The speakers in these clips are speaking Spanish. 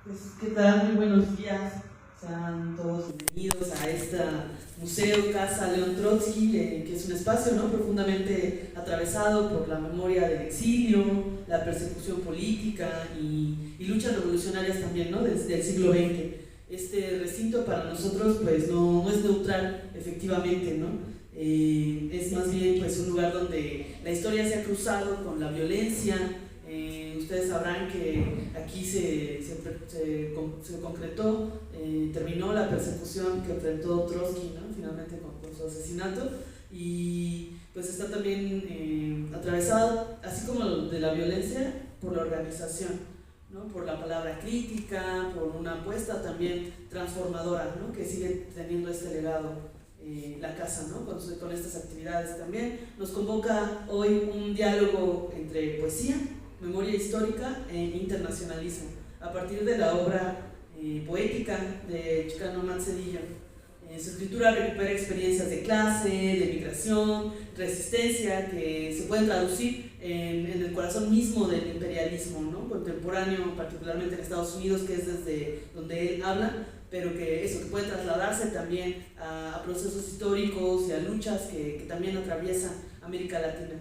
Pues, ¿qué tal? Muy buenos días. Sean todos bienvenidos a este Museo Casa León Trotsky, que es un espacio, ¿no?, profundamente atravesado por la memoria del exilio, la persecución política y luchas revolucionarias también, ¿no?, desde el siglo XX. Este recinto para nosotros pues no es neutral, efectivamente, ¿no? Es más bien pues un lugar donde la historia se ha cruzado con la violencia. Ustedes sabrán que aquí se concretó, terminó la persecución que enfrentó Trotsky, ¿no?, finalmente con su asesinato, y pues está también atravesado, así como de la violencia, por la organización, ¿no?, por la palabra crítica, por una apuesta también transformadora, ¿no?, que sigue teniendo este legado. La casa, ¿no?, con estas actividades también. Nos convoca hoy un diálogo entre poesía, memoria histórica e internacionalismo, a partir de la obra poética de Chicano Manzedillo. Su escritura recupera experiencias de clase, de migración, resistencia, que se pueden traducir en el corazón mismo del imperialismo, ¿no?, contemporáneo, particularmente en Estados Unidos, que es desde donde él habla, pero que puede trasladarse también a procesos históricos y a luchas que también atraviesan América Latina,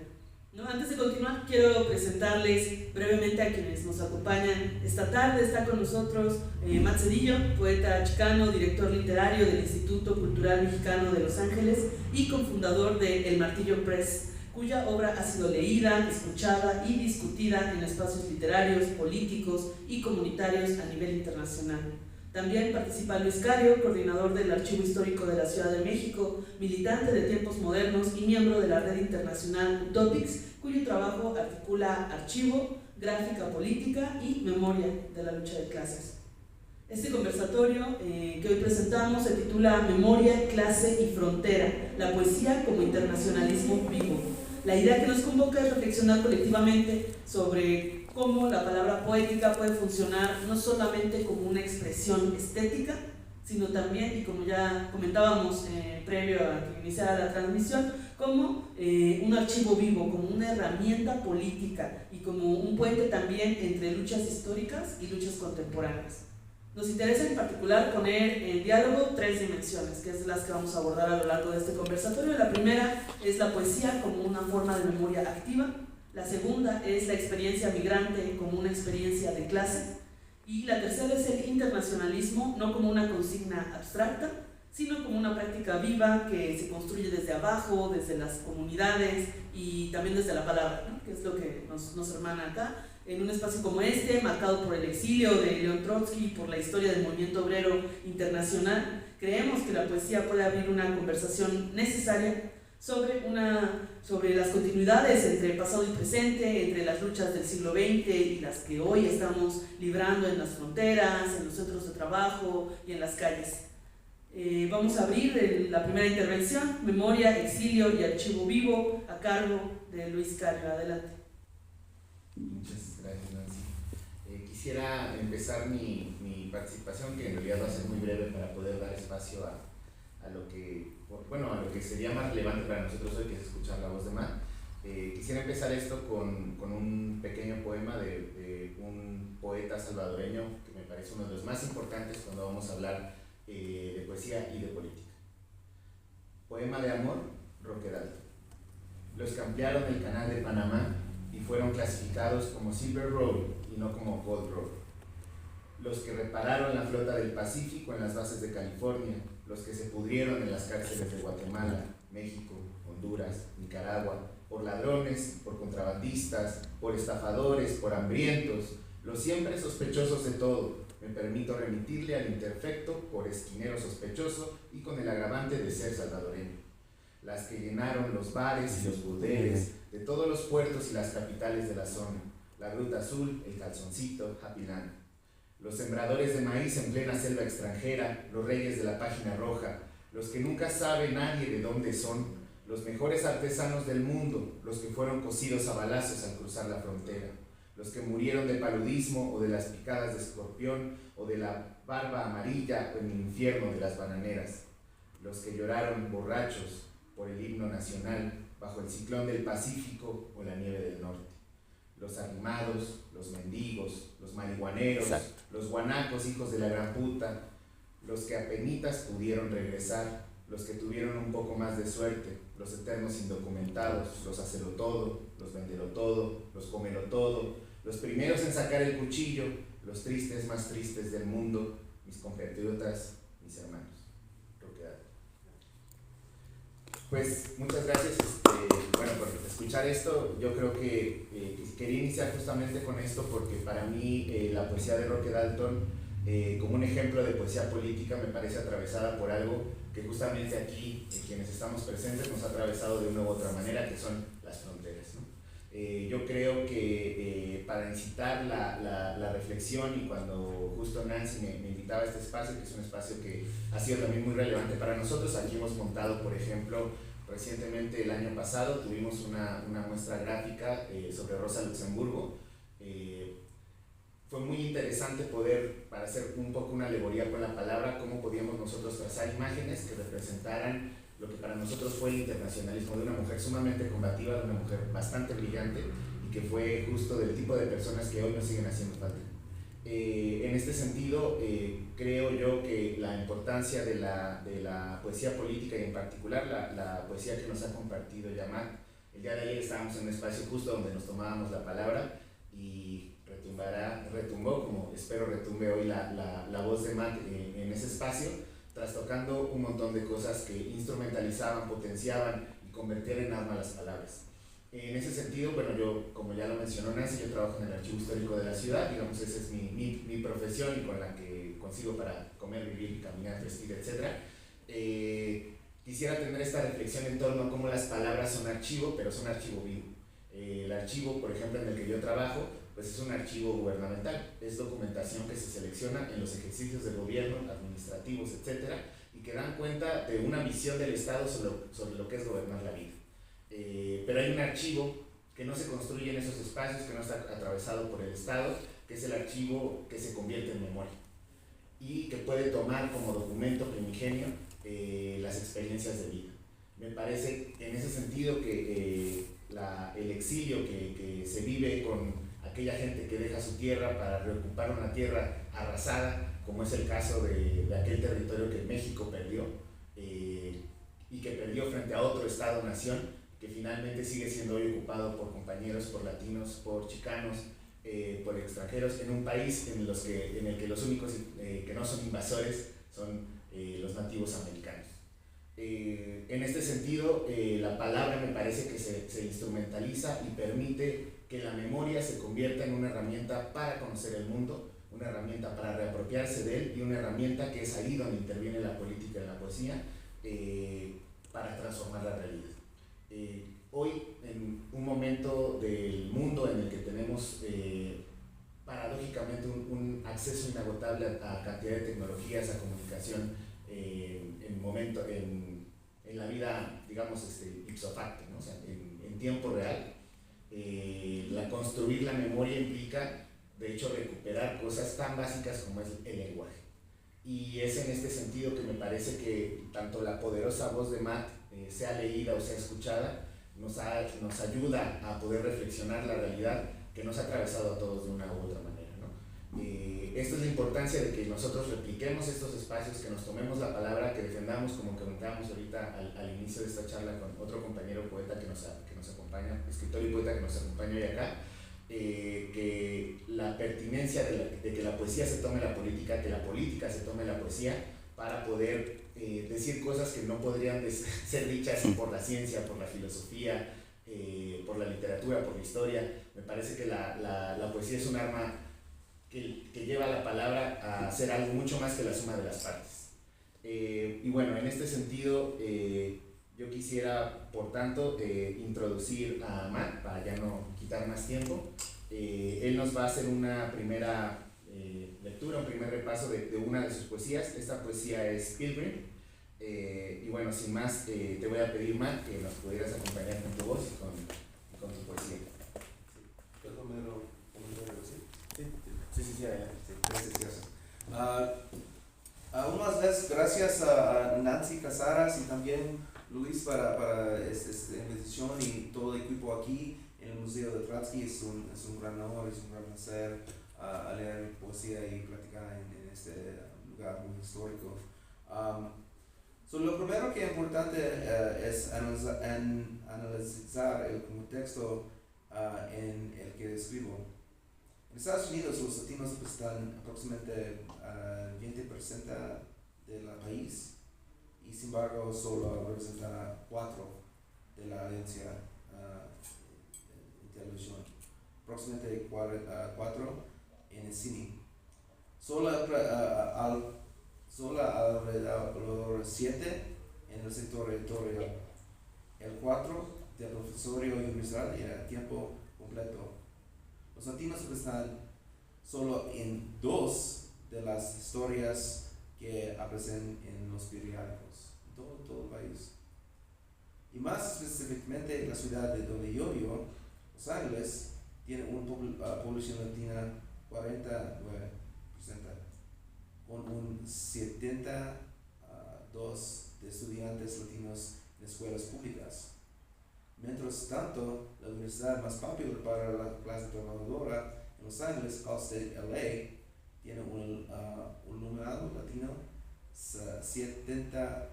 ¿no? Antes de continuar, quiero presentarles brevemente a quienes nos acompañan esta tarde. Está con nosotros Matt Cedillo, poeta chicano, director literario del Instituto Cultural Mexicano de Los Ángeles y cofundador de El Martillo Press, cuya obra ha sido leída, escuchada y discutida en espacios literarios, políticos y comunitarios a nivel internacional. También participa Luis Cario, coordinador del Archivo Histórico de la Ciudad de México, militante de Tiempos Modernos y miembro de la red internacional Utopics, cuyo trabajo articula archivo, gráfica política y memoria de la lucha de clases. Este conversatorio que hoy presentamos se titula Memoria, clase y frontera, la poesía como internacionalismo vivo. La idea que nos convoca es reflexionar colectivamente sobre cómo la palabra poética puede funcionar no solamente como una expresión estética, sino también, y como ya comentábamos previo a que iniciara la transmisión, como un archivo vivo, como una herramienta política y como un puente también entre luchas históricas y luchas contemporáneas. Nos interesa en particular poner en diálogo tres dimensiones, que es las que vamos a abordar a lo largo de este conversatorio. La primera es la poesía como una forma de memoria activa. La segunda es la experiencia migrante como una experiencia de clase. Y la tercera es el internacionalismo, no como una consigna abstracta, sino como una práctica viva que se construye desde abajo, desde las comunidades y también desde la palabra, ¿no?, que es lo que nos hermana acá. En un espacio como este, marcado por el exilio de León Trotsky y por la historia del movimiento obrero internacional, creemos que la poesía puede abrir una conversación necesaria sobre las continuidades entre pasado y presente, entre las luchas del siglo XX y las que hoy estamos librando en las fronteras, en los centros de trabajo y en las calles. Vamos a abrir la primera intervención, Memoria, Exilio y Archivo Vivo, a cargo de Luis Cario. Adelante. Muchas gracias, Nancy. Quisiera empezar mi participación, que en realidad va a ser muy breve para poder dar espacio a lo que sería más relevante para nosotros hoy, que es escuchar la voz de Matt. Quisiera empezar esto con un pequeño poema de un poeta salvadoreño que me parece uno de los más importantes cuando vamos a hablar de poesía y de política. Poema de amor, Roquedal. Los que ampliaron el canal de Panamá y fueron clasificados como Silver Road y no como Gold Road. Los que repararon la flota del Pacífico en las bases de California, los que se pudrieron en las cárceles de Guatemala, México, Honduras, Nicaragua, por ladrones, por contrabandistas, por estafadores, por hambrientos, los siempre sospechosos de todo. Me permito remitirle al imperfecto por esquinero sospechoso y con el agravante de ser salvadoreño. Las que llenaron los bares y los burdeles de todos los puertos y las capitales de la zona, la Gruta Azul, el Calzoncito, Happyland. Los sembradores de maíz en plena selva extranjera, los reyes de la página roja, los que nunca sabe nadie de dónde son, los mejores artesanos del mundo, los que fueron cocidos a balazos al cruzar la frontera, los que murieron de paludismo o de las picadas de escorpión o de la barba amarilla o en el infierno de las bananeras, los que lloraron borrachos por el himno nacional bajo el ciclón del Pacífico o la nieve del norte, los arrimados, los mendigos, los marihuaneros, Exacto. los guanacos, hijos de la gran puta, los que apenitas pudieron regresar, los que tuvieron un poco más de suerte, los eternos indocumentados, los hacelo todo, los vendelo todo, los comelo todo, los primeros en sacar el cuchillo, los tristes más tristes del mundo, mis compatriotas, mis hermanos. Pues muchas gracias bueno, por escuchar esto. Yo creo que quería iniciar justamente con esto porque para mí la poesía de Roque Dalton, como un ejemplo de poesía política, me parece atravesada por algo que justamente aquí, quienes estamos presentes, nos ha atravesado de una u otra manera, que son las fronteras, ¿no? Yo creo que para incitar la reflexión, y cuando justo Nancy me invitaba a este espacio, que es un espacio que ha sido también muy relevante para nosotros, aquí hemos montado, por ejemplo, recientemente el año pasado tuvimos una muestra gráfica sobre Rosa Luxemburgo. Fue muy interesante poder, para hacer un poco una alegoría con la palabra, cómo podíamos nosotros trazar imágenes que representaran lo que para nosotros fue el internacionalismo de una mujer sumamente combativa, de una mujer bastante brillante, y que fue justo del tipo de personas que hoy nos siguen haciendo falta. En este sentido, creo yo que la importancia de la poesía política, y en particular la poesía que nos ha compartido Yamat, el día de ayer estábamos en un espacio justo donde nos tomábamos la palabra, y retumbó, como espero retumbe hoy la voz de Matt en ese espacio, trastocando un montón de cosas que instrumentalizaban, potenciaban y convertían en arma las palabras. En ese sentido, bueno, yo, como ya lo mencionó Nancy, yo trabajo en el Archivo Histórico de la Ciudad, digamos, esa es mi profesión y con la que consigo para comer, vivir, caminar, vestir, etc. Quisiera tener esta reflexión en torno a cómo las palabras son archivo, pero son archivo vivo. El archivo, por ejemplo, en el que yo trabajo, pues es un archivo gubernamental, es documentación que se selecciona en los ejercicios del gobierno, administrativos, etc., y que dan cuenta de una visión del Estado sobre lo que es gobernar la vida. Pero hay un archivo que no se construye en esos espacios, que no está atravesado por el Estado, que es el archivo que se convierte en memoria y que puede tomar como documento primigenio las experiencias de vida. Me parece en ese sentido que el exilio que se vive con aquella gente que deja su tierra para reocupar una tierra arrasada, como es el caso de aquel territorio que México perdió, y que perdió frente a otro Estado-nación, que finalmente sigue siendo hoy ocupado por compañeros, por latinos, por chicanos, por extranjeros, en un país en el que los únicos que no son invasores son los nativos americanos. En este sentido, la palabra me parece que se instrumentaliza y permite que la memoria se convierta en una herramienta para conocer el mundo, una herramienta para reapropiarse de él, y una herramienta que es ahí donde interviene la política y la poesía para transformar la realidad. Hoy, en un momento del mundo en el que tenemos paradójicamente un acceso inagotable a cantidad de tecnologías, a comunicación en la vida, digamos, ipso facto, ¿no? O sea, en tiempo real, construir la memoria implica, de hecho, recuperar cosas tan básicas como es el lenguaje. Y es en este sentido que me parece que tanto la poderosa voz de Matt, sea leída o sea escuchada, nos ayuda a poder reflexionar la realidad que nos ha atravesado a todos de una u otra manera, ¿no? Esta es la importancia de que nosotros repliquemos estos espacios, que nos tomemos la palabra, que defendamos, como comentábamos ahorita al inicio de esta charla con otro compañero poeta que nos acompaña, escritor y poeta que nos acompaña hoy acá, que la pertinencia de que la poesía se tome la política, que la política se tome la poesía, para poder decir cosas que no podrían ser dichas por la ciencia, por la filosofía, por la literatura, por la historia. Me parece que la poesía es un arma que lleva la palabra a hacer algo mucho más que la suma de las partes. Y bueno, en este sentido, yo quisiera, por tanto, introducir a Matt, para ya no quitar más tiempo. Él nos va a hacer una primera lectura, un primer repaso de una de sus poesías. Esta poesía es Pilgrim. Y bueno, sin más, te voy a pedir, Matt, que nos pudieras acompañar con tu voz y con tu poesía. Sí, adelante. Gracias. Aún más vez, gracias a Nancy Casaras y también Luis para esta invitación, y todo el equipo aquí, el Museo de Trotsky. Es un gran honor, es un gran placer leer poesía y platicar en este lugar muy histórico. Lo primero que es importante es analizar el contexto en el que escribo. En Estados Unidos los latinos están aproximadamente 20% del país y sin embargo solo representa 4 de la audiencia en televisión, aproximadamente 4 en el cine. Solo alrededor 7 en el sector editorial. El 4 del profesorio universal era tiempo completo. Los latinos están solo en 2 de las historias que aparecen en los periódicos, en todo el país. Y más específicamente la ciudad de donde yo vivo, Los Ángeles, tiene una población latina 49%, con un 72 de estudiantes latinos en escuelas públicas. Mientras tanto, la universidad más popular para la clase trabajadora en Los Ángeles, Cal State LA, tiene un numerado latino 75%,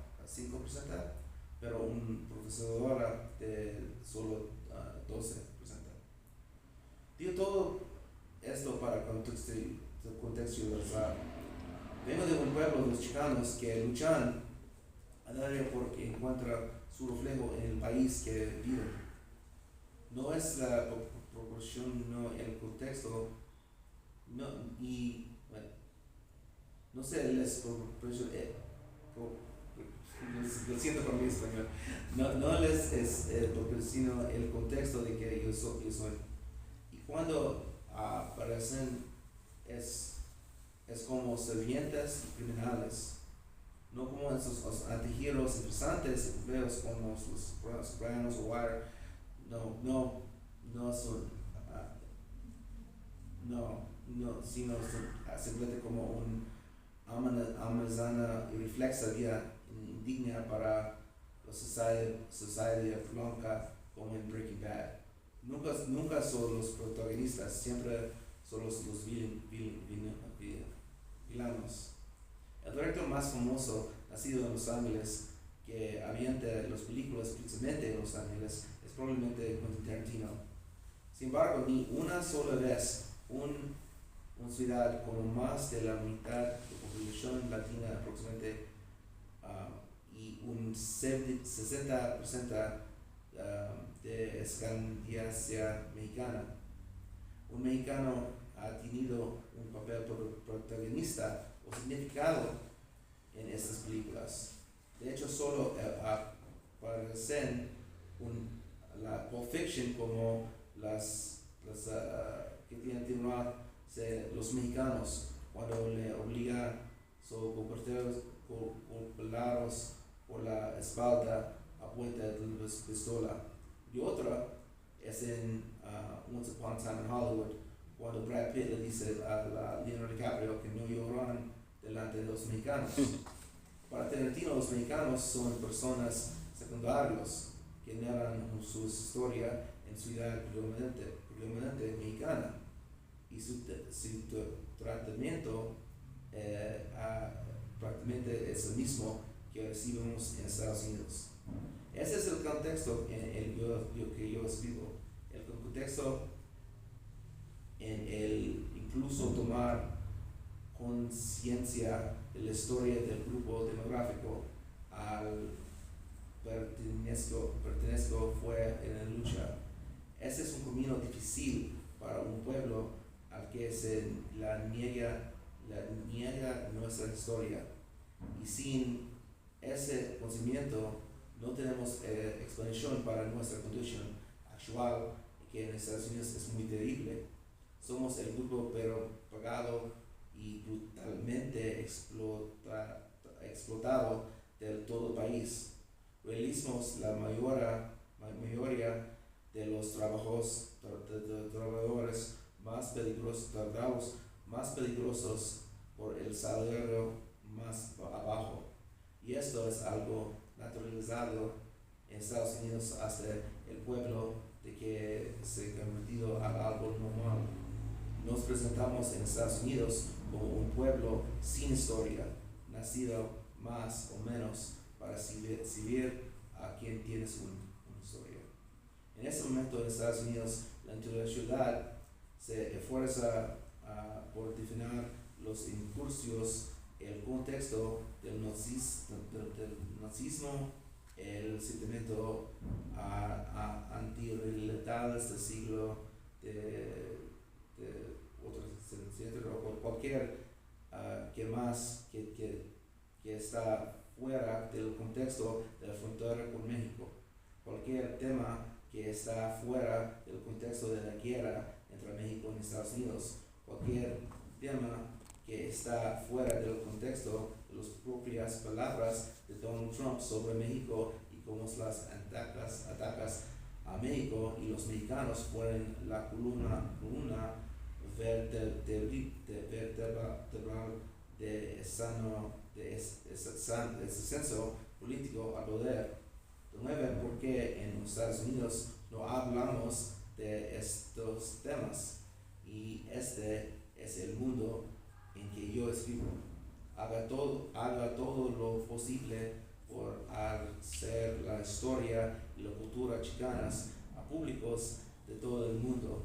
pero un profesora de solo 12%. Digo todo esto para contextualizar. Vengo de un pueblo, los chicanos, que luchan a diario porque encuentra su reflejo en el país que viven. No es la proporción, no el contexto, no, y bueno, no sé, les lo siento por mi español, no les es sino el contexto de que yo soy. Y cuando aparecen es como sirvientas y criminales, no como esos antiheroes interesantes, empleos como los Sopranos o Wire, no son, sino simplemente como un amazona irreflexa vida indigna para la sociedad blanca como en Breaking Bad. Nunca son los protagonistas, siempre son los villanos. El director más famoso, nacido en Los Ángeles, que ambienta las películas precisamente en Los Ángeles, es probablemente Quentin Tarantino. Sin embargo, ni una sola vez una ciudad con más de la mitad de la población latina aproximadamente y un 60% de escandinaviacia mexicana. Un mexicano ha tenido un papel protagonista o significado en estas películas. De hecho, solo aparecen la Pulp Fiction como las que tienen los mexicanos cuando le obligan a sus compañeros por la espalda a punta de la pistola. Y otra es en Once Upon a Time in Hollywood, cuando Brad Pitt le dice a Leonardo DiCaprio que no lloran delante de los mexicanos. Para Tarantino, los mexicanos son personas secundarias que narran su historia en ciudad predominante mexicana, y su tratamiento prácticamente es el mismo que recibimos en Estados Unidos. Ese es el contexto en el que yo escribo. El contexto en el incluso tomar conciencia de la historia del grupo demográfico al pertenezco fue en la lucha. Ese es un camino difícil para un pueblo al que se niega nuestra historia. Y sin ese conocimiento no tenemos explicación para nuestra condición actual, que en Estados Unidos es muy terrible. Somos el grupo pero pagado y brutalmente explotado del todo el país. Realizamos la mayoría de los trabajadores más peligrosos por el salario más abajo. Y esto es algo naturalizado en Estados Unidos hasta el pueblo de que se ha convertido a algo normal. Nos presentamos en Estados Unidos como un pueblo sin historia, nacido más o menos para servir a quien tiene una historia. En este momento en Estados Unidos, la intelectualidad se esfuerza por definir los incursios, el contexto del nazismo, el sentimiento antirrealidades del siglo de otros o cualquier que está fuera del contexto de la frontera con México, cualquier tema que está fuera del contexto de la guerra entre México y Estados Unidos, cualquier tema que está fuera del contexto de las propias palabras de Donald Trump sobre México y cómo las atacas a México y los mexicanos fueron la columna vertebral de ese censo político al poder. De nuevo, porque en los Estados Unidos no hablamos de estos temas, y este es el mundo en que yo escribo. Haga todo lo posible por hacer la historia y la cultura chicanas a públicos de todo el mundo,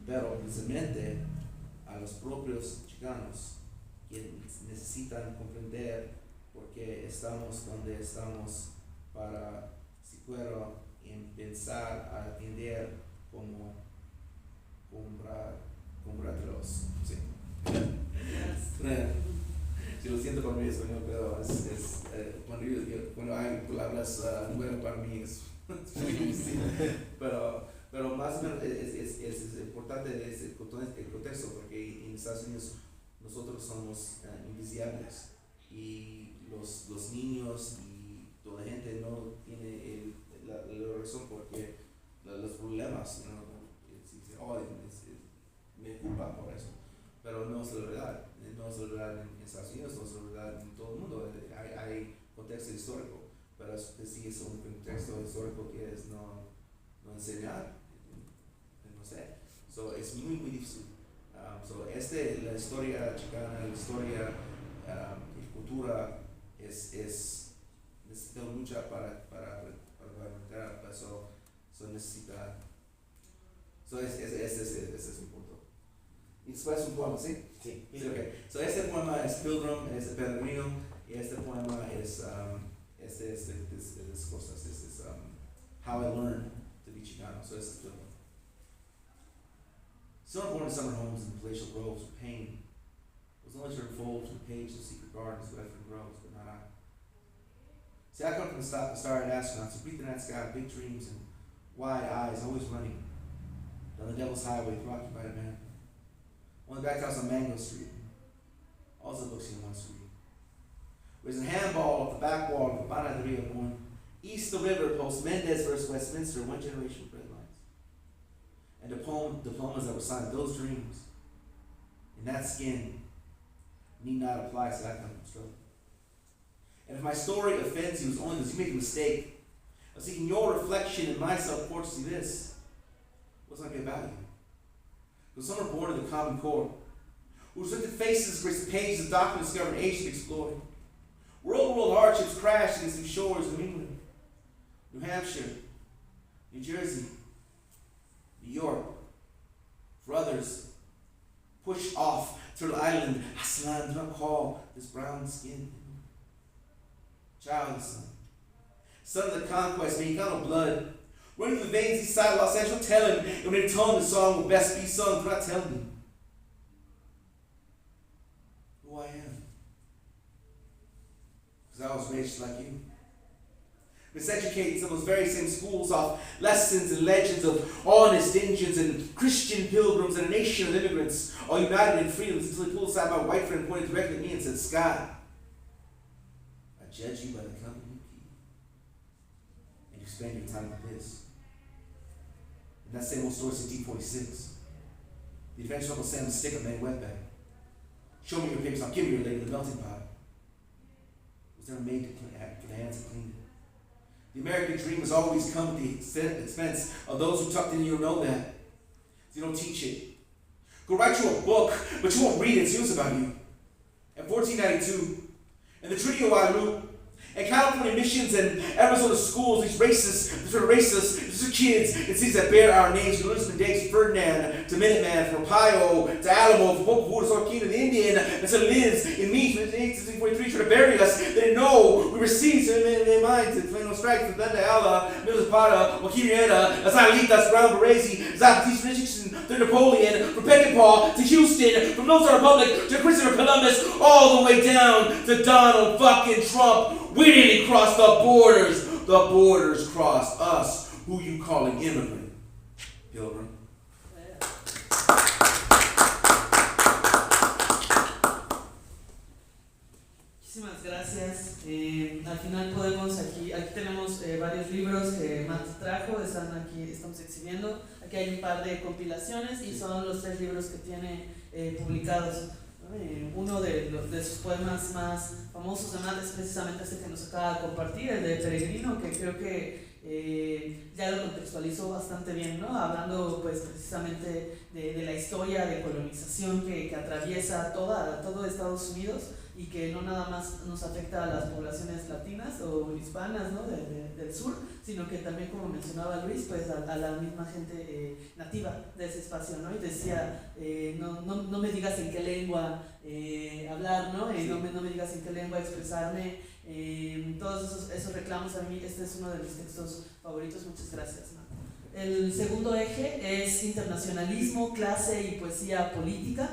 pero precisamente a los propios chicanos, que necesitan comprender por qué estamos donde estamos, para si puedo empezar a entender cómo comprarlos. Sí. Sí, lo siento por mi español, pero cuando hay palabras nuevas para mí es muy difícil. Pero más o menos es importante ese contexto, porque en Estados Unidos nosotros somos invisibles, y los niños y toda la gente no tiene la razón porque los problemas, me culpan por eso, pero no es la verdad. No es la verdad en Estados Unidos, no es la verdad en todo el mundo. Hay contexto histórico, pero sí es un contexto histórico que es no enseñar, no sé. So, es muy difícil. La historia chicana, la historia y cultura necesita mucha para aprender. Eso necesita. Ese es mi punto. ¿Y después un poema, sí? Sí. Okay. So este poema es Pilgrim, es de Peregrino, y este poema es cosas. Es How I Learned to Be Chicano. So este es Pilgrim. Some born in summer homes in palatial groves with pain was only to unfold from the page of secret gardens where everything grows, but not I. See, I come from the starry astronauts who breathe the night sky with big dreams and wide eyes, always running down the devil's highway, preoccupied a man. One of the back house on Mango Street, also books in one street. Raising handball off the back wall of the Panaderia, born east of the river, post Mendez versus Westminster, one generation of red lines. And diplomas that were signed, those dreams, in that skin, need not apply to that kind of struggle. And if my story offends you, it's only because you made a mistake of seeking your reflection in my self-portrait. See this, what's not be about you? Because some are born in the common core, whose lifted faces grace the pages of document discovered age to explore. World hardships crash against the shores of England, New Hampshire, New Jersey, New York. For others, pushed off to the island, Aslan, do not call this brown skin. Child of the sun, son of the conquest, Mexicano blood, running through the veins east side of Los Angeles, tell him, and when they tone the song will best be sung, do not tell me who I am. Because I was raised like you. Miseducated in those very same schools off lessons and legends of honest Indians and Christian pilgrims and a nation of immigrants, all united in freedoms, until he pulled aside my white friend, pointed directly at me and said, Scott, I judge you by the company you keep. And you spend your time with this. And that same old story is in D46. The adventure of Uncle Sam the Sticker man wetback. Show me your papers, I'll give you your label, the melting pot. It was never made for the hands that cleaned it. The American dream has always come at the expense of those who tucked in. You know that. You don't teach it. Go write you a book, but you won't read it. It's news about you. In 1492, in the Treaty of Waterloo, and California missions and Arizona schools, these are kids, it seems that bear our names, from Elizabeth Davis, Ferdinand, to Minuteman, from Ohio, to Alamo, from Boca to Sorquino, the Indian, and so lives in me, from 1843, trying to bury us. They didn't know we were seized in their minds, and flame no strike, from Benda Ala, Middle Zapata, Wakirieta, Azalitas, Brown Baresi, Zapatis, Richardson, to Napoleon, from Peckinpah to Houston, from North Republic to Christopher Columbus, all the way down to Donald fucking Trump. We didn't cross the borders. The borders crossed us. Who you calling immigrant? Pilgrim. Muchísimas gracias. Al final podemos, aquí tenemos varios libros que Matt trajo, están aquí, estamos exhibiendo. Aquí hay un par de compilaciones y son los 3 libros que tiene publicados. Uno de sus poemas más famosos de Matt es precisamente este que nos acaba de compartir, el de Peregrino, que creo que ya lo contextualizó bastante bien, ¿no? Hablando pues precisamente de la historia de colonización que atraviesa todo Estados Unidos y que no nada más nos afecta a las poblaciones latinas o hispanas, ¿no? del sur, sino que también, como mencionaba Luis, pues a la misma gente nativa de ese espacio, ¿no? Y decía, no me digas en qué lengua hablar, ¿no? Sí. No me digas en qué lengua expresarme. Todos esos reclamos, a mí este es uno de mis textos favoritos. Muchas gracias, ¿no? El segundo eje es internacionalismo, clase y poesía política.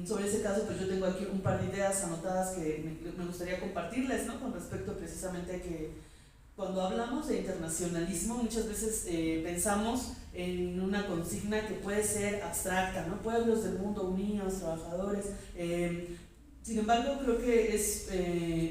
Sobre ese caso, pues yo tengo aquí un par de ideas anotadas que me gustaría compartirles, ¿no? Con respecto precisamente a que cuando hablamos de internacionalismo muchas veces pensamos en una consigna que puede ser abstracta, ¿no? Pueblos del mundo unidos, trabajadores. Sin embargo, creo que es,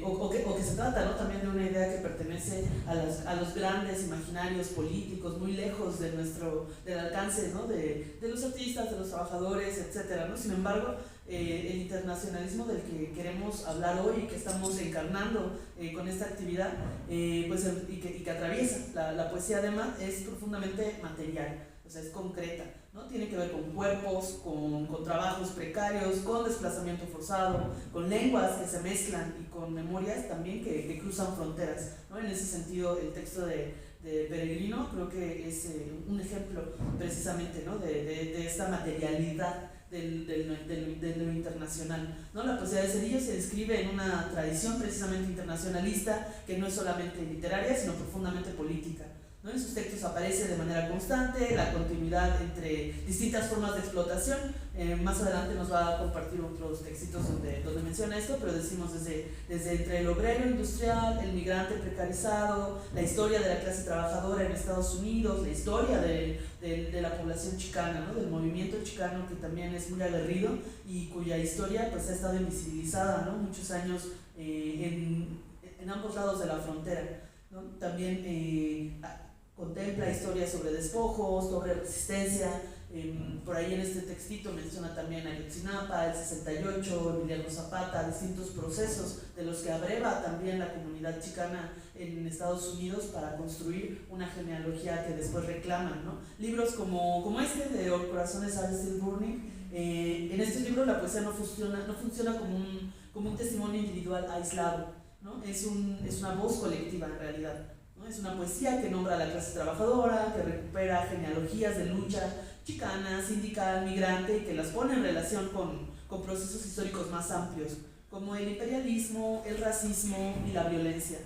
o que se trata, ¿no? También de una idea que pertenece a los grandes imaginarios políticos, muy lejos del alcance, ¿no? de los artistas, de los trabajadores, etc., ¿no? Sin embargo, el internacionalismo del que queremos hablar hoy y que estamos encarnando con esta actividad, pues, y que atraviesa la poesía de Matt, es profundamente material, o sea, es concreta, ¿no? Tiene que ver con cuerpos, con trabajos precarios, con desplazamiento forzado, con lenguas que se mezclan y con memorias también que cruzan fronteras, ¿no? En ese sentido, el texto de Peregrino creo que es un ejemplo precisamente, ¿no? de esta materialidad de lo internacional, ¿no? La poesía de Cedillo se describe en una tradición precisamente internacionalista que no es solamente literaria, sino profundamente política, ¿no? En sus textos aparece de manera constante la continuidad entre distintas formas de explotación. Más adelante nos va a compartir otros textitos donde menciona esto, pero decimos desde entre el obrero industrial, el migrante precarizado, la historia de la clase trabajadora en Estados Unidos, la historia de la población chicana, ¿no? Del movimiento chicano, que también es muy aguerrido y cuya historia pues ha estado invisibilizada, ¿no? Muchos años en ambos lados de la frontera, ¿no? También contempla historias sobre despojos, sobre resistencia. Por ahí en este textito menciona también a Ayotzinapa, el 68, Emiliano Zapata, distintos procesos de los que abreva también la comunidad chicana en Estados Unidos para construir una genealogía que después reclaman, ¿no? Libros como este de All Corazones Are Still Burning. En estos libros la poesía no funciona como un testimonio individual aislado, ¿no? Es una voz colectiva en realidad, ¿no? Es una poesía que nombra a la clase trabajadora, que recupera genealogías de lucha chicana, sindical, migrante, y que las pone en relación con procesos históricos más amplios, como el imperialismo, el racismo y la violencia,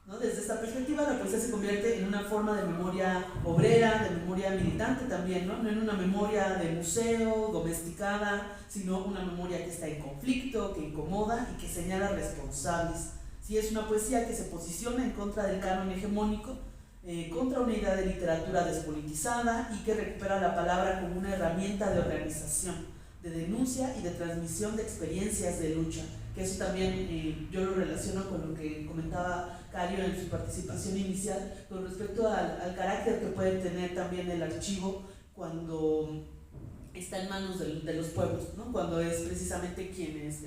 ¿no? Desde esta perspectiva, la poesía se convierte en una forma de memoria obrera, de memoria militante también, ¿no? No en una memoria de museo, domesticada, sino una memoria que está en conflicto, que incomoda y que señala responsables. Sí, es una poesía que se posiciona en contra del canon hegemónico, contra una idea de literatura despolitizada y que recupera la palabra como una herramienta de organización, de denuncia y de transmisión de experiencias de lucha, que eso también yo lo relaciono con lo que comentaba Cario en su participación inicial con respecto al carácter que puede tener también el archivo cuando está en manos de los pueblos, ¿no? Cuando es precisamente quienes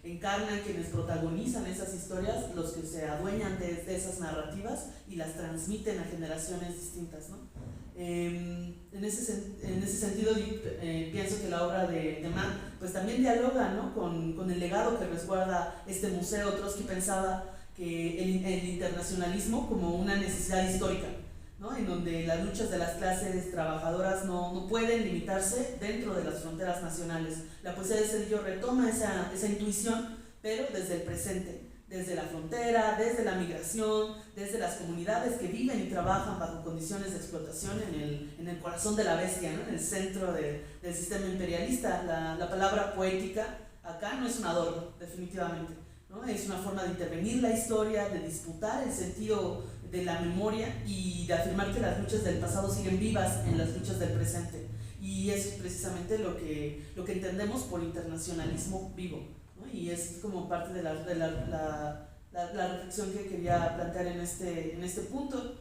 encarnan, quienes protagonizan esas historias, los que se adueñan de esas narrativas y las transmiten a generaciones distintas, ¿no? En ese sentido, pienso que la obra de Mann pues también dialoga, ¿no? con el legado que resguarda este museo. Trotsky pensaba que el internacionalismo como una necesidad histórica, ¿no? En donde las luchas de las clases trabajadoras no pueden limitarse dentro de las fronteras nacionales. La poesía de Cedillo retoma esa intuición, pero desde el presente, desde la frontera, desde la migración, desde las comunidades que viven y trabajan bajo condiciones de explotación en el corazón de la bestia, ¿no? En el centro del sistema imperialista. La palabra poética acá no es un adorno, definitivamente, ¿no? Es una forma de intervenir la historia, de disputar el sentido de la memoria y de afirmar que las luchas del pasado siguen vivas en las luchas del presente. Y eso es precisamente lo que entendemos por internacionalismo vivo, ¿no? Y es como parte de la reflexión que quería plantear en este punto.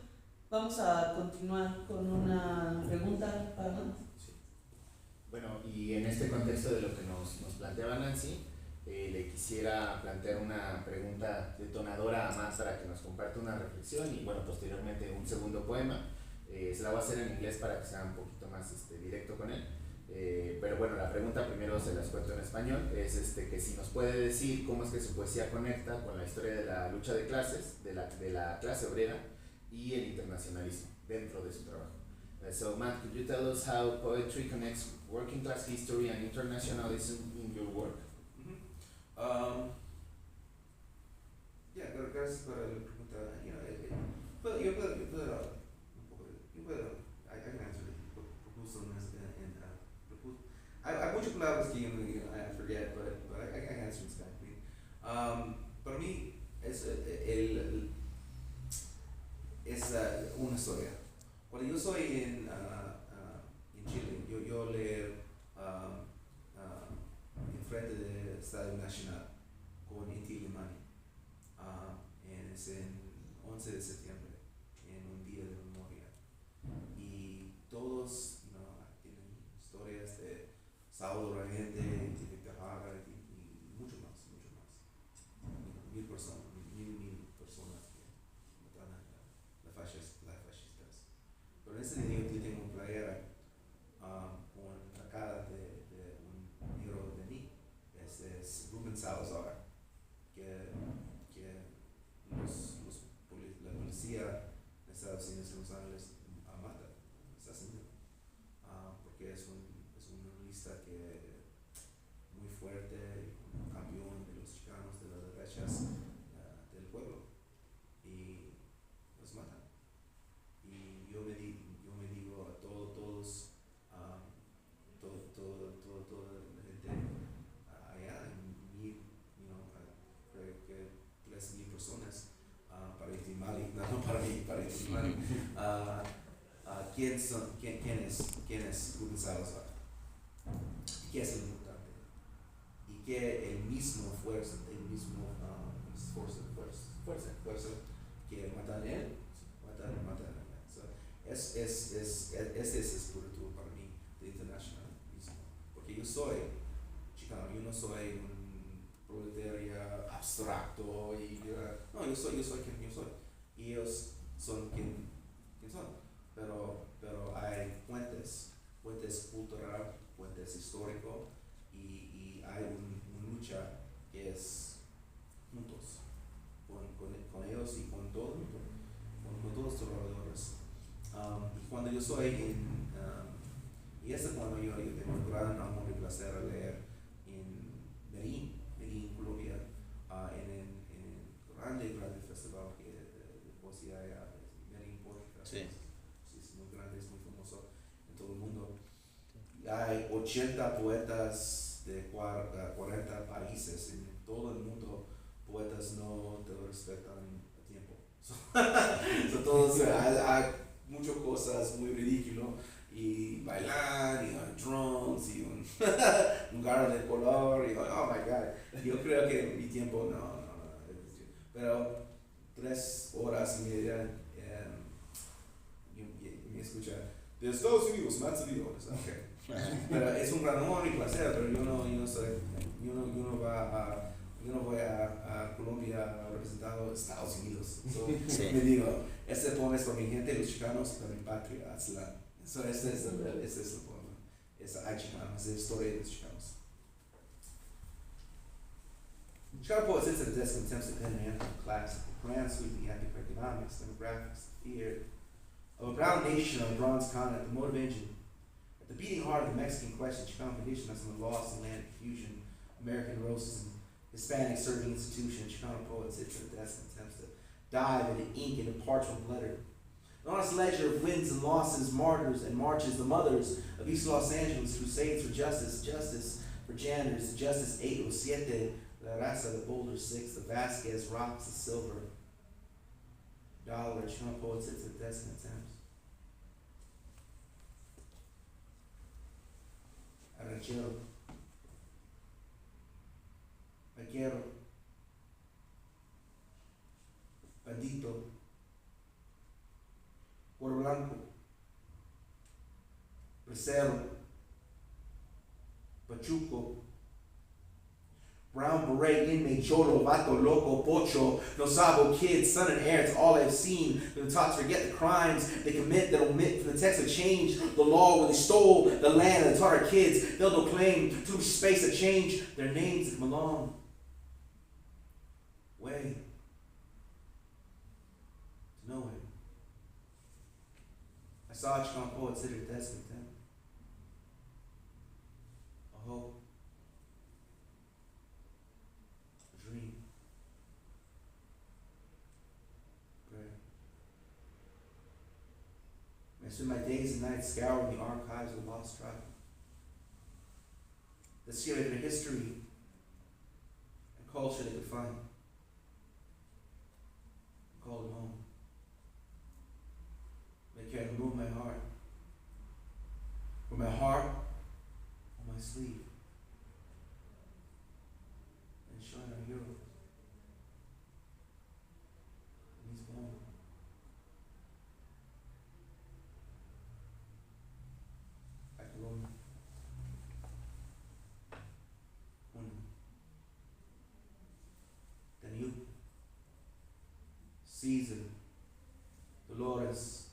Vamos a continuar con una pregunta para Nancy. Sí. Bueno, y en este contexto de lo que nos planteaba Nancy, le quisiera plantear una pregunta detonadora a Matt para que nos comparte una reflexión y bueno, posteriormente un segundo poema. Se la voy a hacer en inglés para que sea un poquito más directo con él. Pero bueno, la pregunta primero se las cuento en español, es que si nos puede decir cómo es que su poesía conecta con la historia de la lucha de clases, de la clase obrera y el internacionalismo dentro de su trabajo. So Matt, could you tell us how poetry connects working class history and internationalism in your work? Gracias por la pregunta. I can answer it. Hay muchas palabras que I forget, but I can answer this back. Para mí es una historia. Cuando yo soy en Chile, yo leo en frente del Estadio Nacional con Inti Illimani, es en 11 de septiembre, en un día de memoria. Y todos tienen historias de Salvador Allende, de Víctor Jara y mucho más. Mil personas que mataron a las fascistas. Pero en ese día yo tengo una playera con la cara de un héroe de mí. Es Rubén Salazar, que la policía de Estados Unidos en Los Ángeles mata, asesina, porque es un lista que muy fuerte, un campeón de los chicanos, de las derechas del pueblo, y los matan. Y yo me digo a todos, toda la gente allá, creo que 3,000 personas, para Itimali, no para mí, para Itimali. ¿Quién es Rubén Salazar? ¿Qué es lo importante? Y que el mismo fuerza que matan a él, matan a él. So, este es espiritual para mí, de internacionalismo. Porque yo soy chicano, yo no soy un proletario abstracto, no, yo soy quien yo soy. Y ellos son quien son. Pero hay puentes cultural, puentes históricos, y hay una lucha que es juntos, con ellos y con todo el mundo, con todos los trabajadores. Y cuando yo soy y es cuando yo tengo un gran amor y placer a leer en Medellín, Colombia, en el grande festival de poesía allá, Medellín Poetry Festival. Sí, es muy grande, es muy famoso en todo el mundo. Hay 80 poetas de 40 países en todo el mundo. Poetas no te respetan a tiempo. Todos hay muchas cosas muy ridículas, y bailar, y drones, y un garro de color, y oh my god. Yo creo que mi tiempo no. Pero 3 horas y media me escucha de Estados Unidos, más Unidos. Okay. Pero es un gran honor y placer, pero yo no voy a Colombia representando a Estados Unidos. So, Sí. me digo, este poema es para mi gente, los chicanos, para mi patria, Aztlán. So, este es el poema. Es Ay Chicano, es la historia de los chicanos. Chicano poet sits at a desk and attempts to pen an anthem class, grand sweeping epic for economics, demographics, fear of a brown nation on a bronze continent, the motive engine. At the beating heart of the Mexican question, Chicano condition us in the lost and land confusion, American racism, Hispanic serving institution, Chicano poet sits at a desk and attempts to dive into ink into parchment letter. An honest ledger of wins and losses, martyrs and marches, the mothers of East Los Angeles, crusades for justice, justice for janitors, justice 807, La Raza, the Boulder 6, the Vasquez rocks, the silver dollar, Chicano poet sits at a desk and attempts. Arranchero, vaquero, bandito, Puerto Blanco, Bracero, Pachuco, brown beret, inmate, cholo, vato, loco, pocho, no sabo, kids, son and heir, it's all I've seen. They've taught to forget the crimes they commit, that omit from the text of change the law when they stole the land and taught our kids. They'll no claim too much space to change their names that come along. Way to nowhere. I saw a Chicano poet sit at a desk with them. A hope. A dream. Prayer. I spend my days and nights scouring the archives of the lost tribe. The secret of history and culture they could find. Call it home. They can remove my heart. From my heart on my sleeve. And shine our heroes. And he's born. I can go. Uno. Danilo. Caesar. Dolores.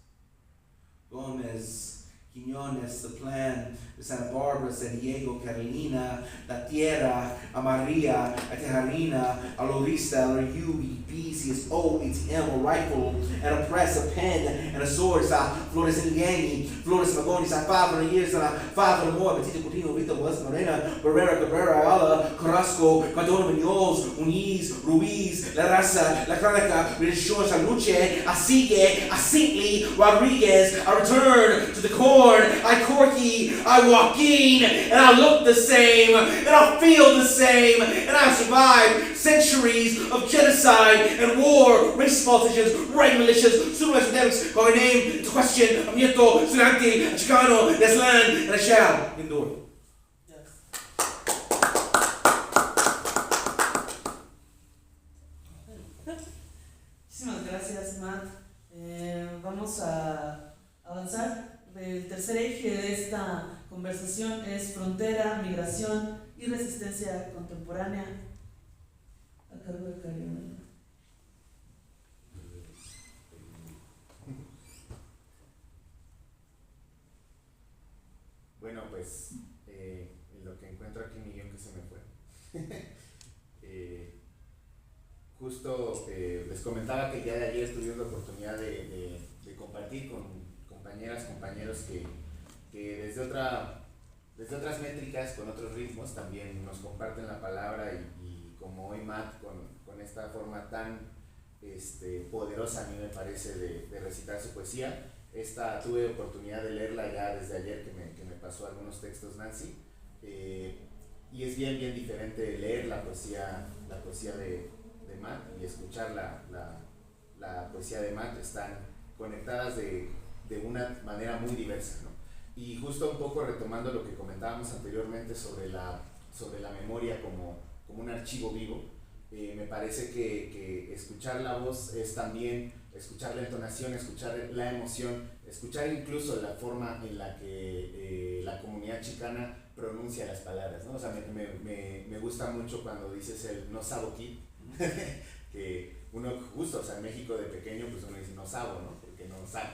Gomez, Quiñones, the plan de Santa Barbara, San Diego, Carolina, La Tierra, a Maria, a Tejarina, a Lorista, a U, B, C, S, O, ATM, a rifle, and a press, a pen, and a sword, sa Flores Iliani, Flores Magoni, sa 500 years, and 500 more, Petito Coutinho, Vita West Morena, Barrera, Cabrera, Ayala, Carrasco, Cardona Munoz, Uniz, Ruiz, La Raza, La Crónica, Redishon, Saluche, Asigue, Asintli, Rodriguez. I return to the corn, I Corky, I Joaquin, and I look the same, and I feel the same, and I survived centuries of genocide and war, racist politicians, right militias, civil rights academics, calling name into question, I'm Nieto, Sunanti, a Chicano, this land, and I shall endure. Muchísimas gracias, Matt. Vamos a avanzar. El tercer eje de esta conversación es frontera, migración y resistencia contemporánea, a cargo de Karina. Bueno, pues lo que encuentro aquí en mi guión que se me fue. Justo les comentaba que el día de ayer tuvimos la oportunidad de compartir con compañeras, compañeros que desde otras métricas, con otros ritmos, también nos comparten la palabra y como hoy Matt, con esta forma tan poderosa, a mí me parece, de recitar su poesía. Tuve oportunidad de leerla ya desde ayer, que me pasó algunos textos Nancy, y es bien diferente leer la poesía de Matt y escuchar la poesía de Matt. Están conectadas de una manera muy diversa, ¿no? Y justo un poco retomando lo que comentábamos anteriormente sobre la memoria como un archivo vivo, me parece que escuchar la voz es también escuchar la entonación, escuchar la emoción escuchar incluso la forma en la que la comunidad chicana pronuncia las palabras, ¿no? O sea, me gusta mucho cuando dices el no sabo kid, que uno justo, o sea, en México de pequeño pues uno dice no sabo, ¿no? Porque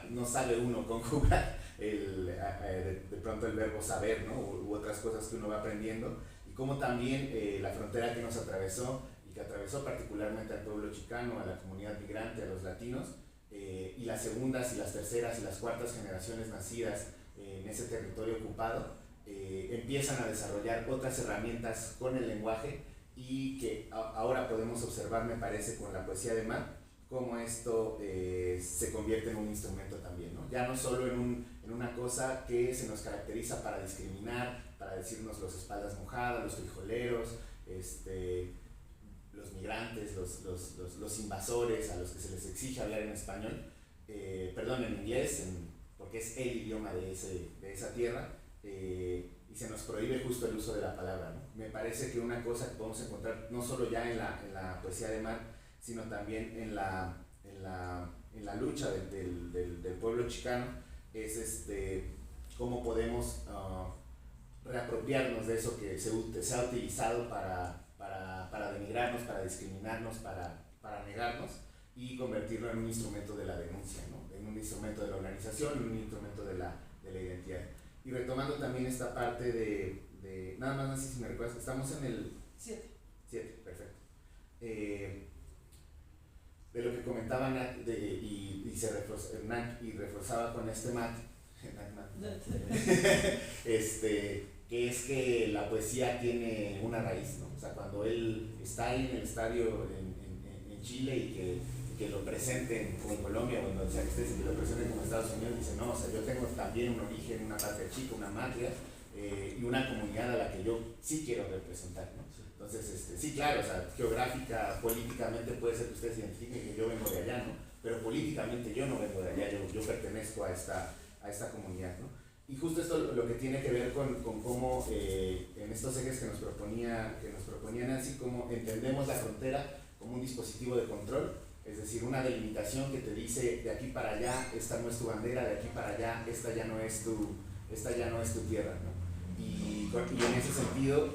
no sabe uno conjugar de pronto el verbo saber, ¿no? U otras cosas que uno va aprendiendo, y como también la frontera que nos atravesó y que atravesó particularmente al pueblo chicano, a la comunidad migrante, a los latinos, y las segundas y las terceras y las cuartas generaciones nacidas en ese territorio ocupado, empiezan a desarrollar otras herramientas con el lenguaje, y que ahora podemos observar, me parece, con la poesía de Matt, cómo esto se convierte en un instrumento también, ¿no? Ya no solo en una cosa que se nos caracteriza para discriminar, para decirnos los espaldas mojadas, los frijoleros, los migrantes, los invasores a los que se les exige hablar en español, en inglés, porque es el idioma de esa tierra, y se nos prohíbe justo el uso de la palabra, ¿no? Me parece que una cosa que podemos encontrar no solo ya en la poesía de Matt, sino también en la lucha del pueblo chicano, es cómo podemos reapropiarnos de eso que se ha utilizado para denigrarnos, para discriminarnos, para negarnos, y convertirlo en un instrumento de la denuncia, ¿no? En un instrumento de la organización, en un instrumento de la identidad. Y retomando también esta parte de nada más, no sé si me recuerdas, estamos en el 7, perfecto. De lo que comentaba Nat, y reforzaba con Matt, que es que la poesía tiene una raíz, ¿no? O sea, cuando él está ahí en el estadio en Chile y que lo presenten como en Colombia, o donde sea que estés, y que lo presenten como Estados Unidos, dice, no, o sea, yo tengo también un origen, una patria chica, una matria, y una comunidad a la que yo sí quiero representar, ¿no? Entonces, sí, claro, o sea, geográfica, políticamente puede ser que ustedes identifiquen que yo vengo de allá, ¿no? Pero políticamente yo no vengo de allá, yo pertenezco a esta comunidad, ¿no? Y justo esto lo que tiene que ver con cómo en estos ejes que nos proponía Nancy, cómo entendemos la frontera como un dispositivo de control, es decir, una delimitación que te dice de aquí para allá, esta no es tu bandera, de aquí para allá, esta ya no es tu tierra, ¿no? Y en ese sentido,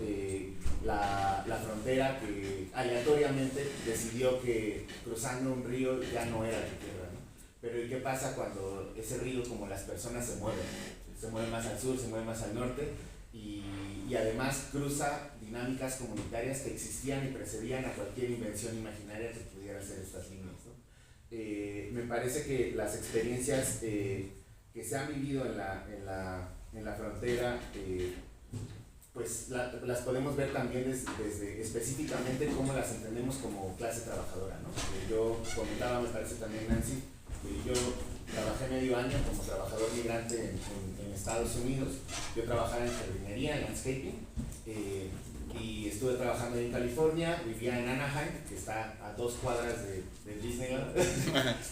la frontera que aleatoriamente decidió que cruzando un río ya no era tu tierra, ¿no? Pero ¿y qué pasa cuando ese río, como las personas se mueven más al sur, se mueven más al norte, y además cruza dinámicas comunitarias que existían y precedían a cualquier invención imaginaria que pudiera ser estas líneas, ¿no? Me parece que las experiencias que se han vivido en la frontera, pues las podemos ver también desde específicamente cómo las entendemos como clase trabajadora, ¿no? Yo comentaba, me parece también Nancy, que yo trabajé medio año como trabajador migrante en Estados Unidos. Yo trabajaba en jardinería, en landscaping, y estuve trabajando en California, vivía en Anaheim, que está a 2 cuadras de Disneyland.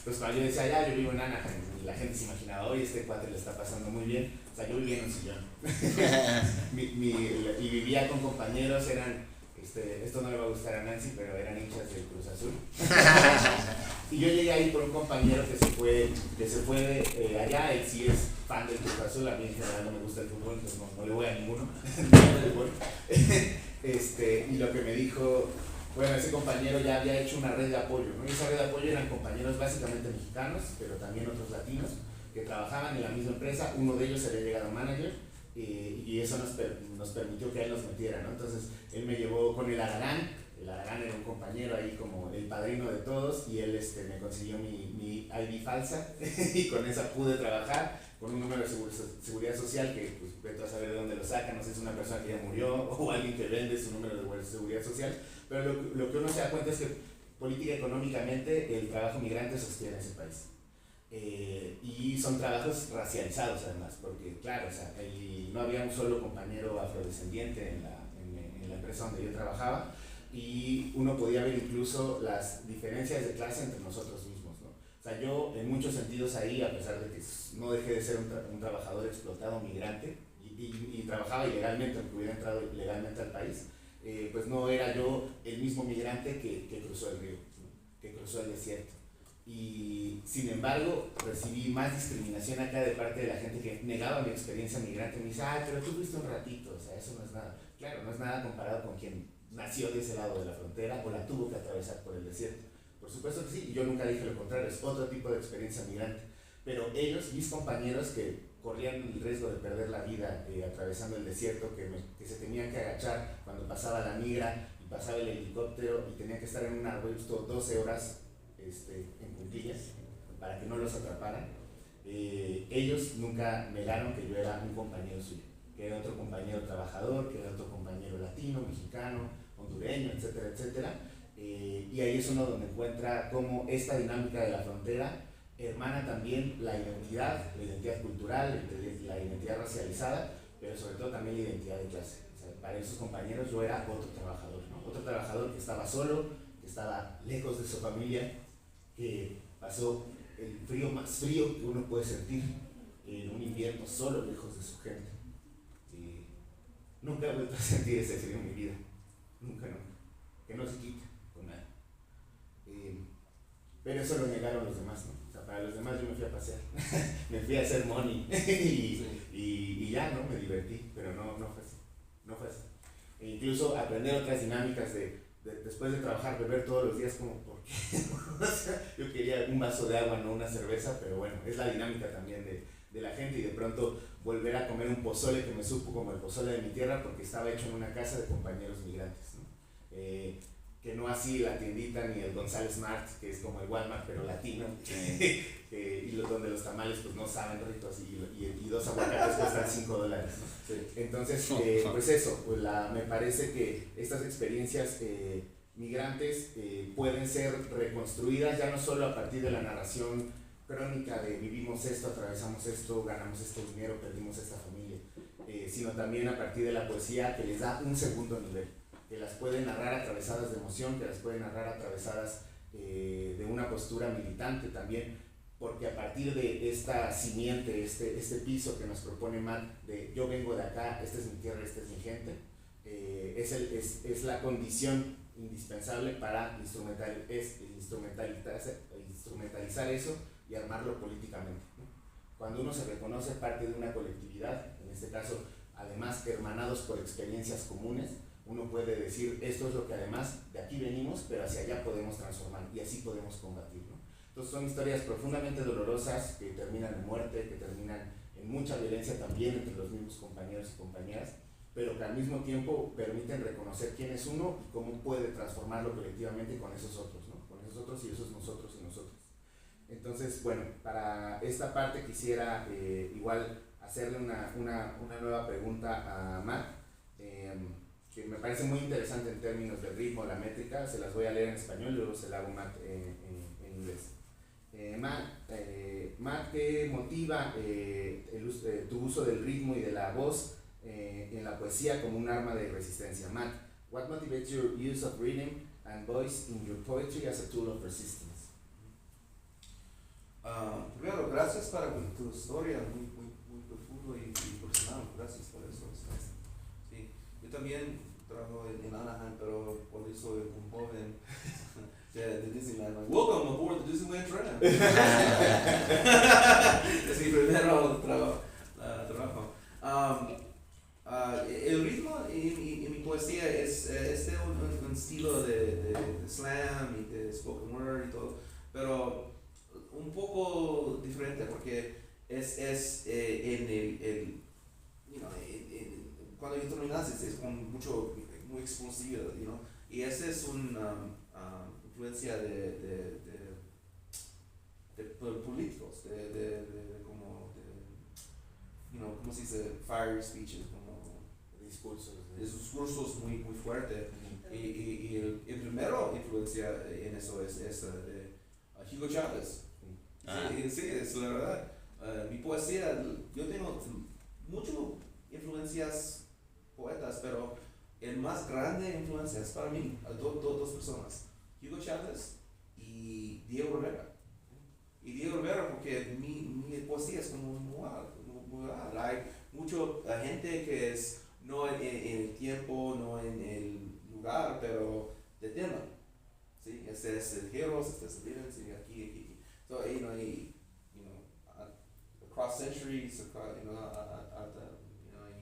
Pues cuando yo decía, ya, yo vivo en Anaheim, y la gente se imaginaba, oye, este cuate le está pasando muy bien. O sea, yo vivía en un sillón. Y vivía con compañeros, esto no le va a gustar a Nancy, pero eran hinchas del Cruz Azul. Y yo llegué ahí por un compañero que se fue allá. Él sí es fan del Cruz Azul, a mí en general no me gusta el fútbol, entonces no le voy a ninguno. Y lo que me dijo, bueno, ese compañero ya había hecho una red de apoyo, ¿no? Y esa red de apoyo eran compañeros básicamente mexicanos, pero también otros latinos, que trabajaban en la misma empresa. Uno de ellos había llegado manager, y eso nos permitió que él nos metiera, ¿no? Entonces él me llevó con el Aragán era un compañero ahí como el padrino de todos, y él me consiguió mi ID falsa y con esa pude trabajar, con un número de seguridad social que pues vete a saber de dónde lo saca, no sé si es una persona que ya murió o alguien que vende su número de seguridad social, pero lo que uno se da cuenta es que política económicamente el trabajo migrante sostiene ese país. Y son trabajos racializados además, porque claro, o sea, no había un solo compañero afrodescendiente en la empresa donde yo trabajaba, y uno podía ver incluso las diferencias de clase entre nosotros mismos, ¿no? O sea, yo en muchos sentidos ahí, a pesar de que no dejé de ser un trabajador explotado migrante, y trabajaba ilegalmente, aunque hubiera entrado ilegalmente al país, pues no era yo el mismo migrante que cruzó el río, ¿no? Que cruzó el desierto. Y sin embargo, recibí más discriminación acá de parte de la gente que negaba mi experiencia migrante. Me dice, pero tú fuiste un ratito, o sea, eso no es nada. Claro, no es nada comparado con quien nació de ese lado de la frontera o la tuvo que atravesar por el desierto. Por supuesto que sí, y yo nunca dije lo contrario, es otro tipo de experiencia migrante. Pero ellos, mis compañeros que corrían el riesgo de perder la vida atravesando el desierto, que se tenían que agachar cuando pasaba la migra y pasaba el helicóptero y tenían que estar en un arbusto 12 horas en puntillas para que no los atraparan, ellos nunca negaron que yo era un compañero suyo, que era otro compañero trabajador, que era otro compañero latino, mexicano, hondureño, etcétera, etcétera. Y ahí es uno donde encuentra cómo esta dinámica de la frontera hermana también la identidad cultural, la identidad racializada, pero sobre todo también la identidad de clase. O sea, para esos compañeros yo era otro trabajador, ¿no? Otro trabajador que estaba solo, que estaba lejos de su familia, que pasó el frío más frío que uno puede sentir en un invierno solo, lejos de su gente. Nunca he vuelto a sentir ese frío en mi vida, nunca, que no se quita con nada. Pero eso lo negaron los demás, ¿no? O sea, para los demás yo me fui a pasear, me fui a hacer money y ya, ¿no? Me divertí, pero no fue así, no fue así. E incluso aprender otras dinámicas después de trabajar, beber todos los días, como, ¿por qué? O sea, yo quería un vaso de agua, no una cerveza, pero bueno, es la dinámica también de la gente, y de pronto volver a comer un pozole que me supo como el pozole de mi tierra porque estaba hecho en una casa de compañeros migrantes, ¿no? Que no así la tiendita ni el González Mart, que es como el Walmart pero latino, y donde los tamales pues no saben ricos y 2 aguacates cuestan $5, ¿no? Sí. Entonces, pues eso, pues me parece que estas experiencias migrantes pueden ser reconstruidas ya no solo a partir de la narración crónica de vivimos esto, atravesamos esto, ganamos este dinero, perdimos esta familia, sino también a partir de la poesía que les da un segundo nivel, que las puede narrar atravesadas de emoción, que las puede narrar atravesadas de una postura militante también, porque a partir de esta simiente, este piso que nos propone Matt, de yo vengo de acá, esta es mi tierra, esta es mi gente, es la condición indispensable para instrumentalizar eso y armarlo políticamente, ¿no? Cuando uno se reconoce parte de una colectividad, en este caso, además hermanados por experiencias comunes, uno puede decir, esto es lo que además de aquí venimos, pero hacia allá podemos transformar y así podemos combatir, ¿no? Entonces son historias profundamente dolorosas que terminan en muerte, que terminan en mucha violencia también entre los mismos compañeros y compañeras, pero que al mismo tiempo permiten reconocer quién es uno y cómo puede transformarlo colectivamente con esos otros, ¿no? Con esos otros y esos nosotros y nosotros. Entonces, bueno, para esta parte quisiera igual hacerle una nueva pregunta a Matt, que me parece muy interesante en términos del ritmo, la métrica. Se las voy a leer en español y luego se la hago Matt en inglés. Matt, ¿qué motiva tu uso del ritmo y de la voz en la poesía como un arma de resistencia? Matt, what motivates your use of rhythm and voice in your poetry as a tool of resistance? Primero, gracias para tu historia, muy profundo y personal. Gracias por eso. Sí. Yo también trabajo en Anaheim, pero por eso soy un joven de Disneyland. Like, welcome aboard the Disneyland Tram. Es mi primero trabajo. El ritmo en mi poesía es un estilo de slam y de spoken word y todo, pero un poco diferente porque es cuando yo terminas es con muy explosivo, y esa es una influencia de políticos, ¿cómo se dice? Fire speeches, como discursos muy fuertes. Y el primero influencia en eso es de Hugo Chávez. Sí, es la verdad. Mi poesía, yo tengo muchas influencias poetas, pero el más grande influencia es para mí, dos personas, Hugo Chávez y Diego Rivera. Y Diego Rivera porque mi poesía es como mural. Hay mucha gente que es no en el tiempo, no en el lugar, pero de tema. ¿Sí? Este es el Heroes, este es el Villains, y aquí. So, across centuries, across,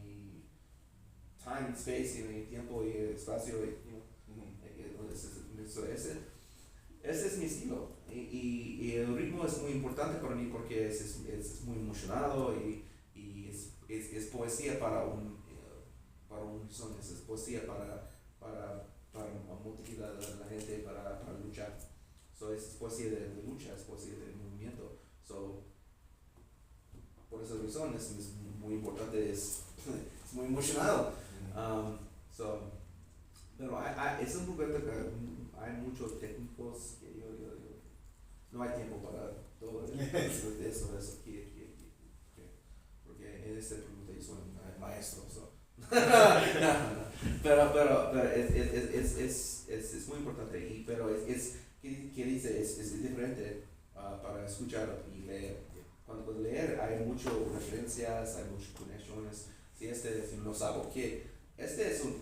y time and space, y tiempo y espacio, so ese es mi estilo. Y el ritmo es muy importante para mí porque es muy emocionado y es poesía para un son, es poesía para motivar a la gente para luchar. So, es poesía de lucha, es poesía de movimiento. So, por esa razón es muy importante, es muy emocionado. Pero es un poquito que hay muchos técnicos que yo no hay tiempo para todo eso porque en este pregunta yo soy un maestro. So. No. Pero es muy importante, pero ¿qué dice? Es diferente para escuchar y leer. Cuando leer hay muchas referencias, hay muchas conexiones. Si no sabe qué, es una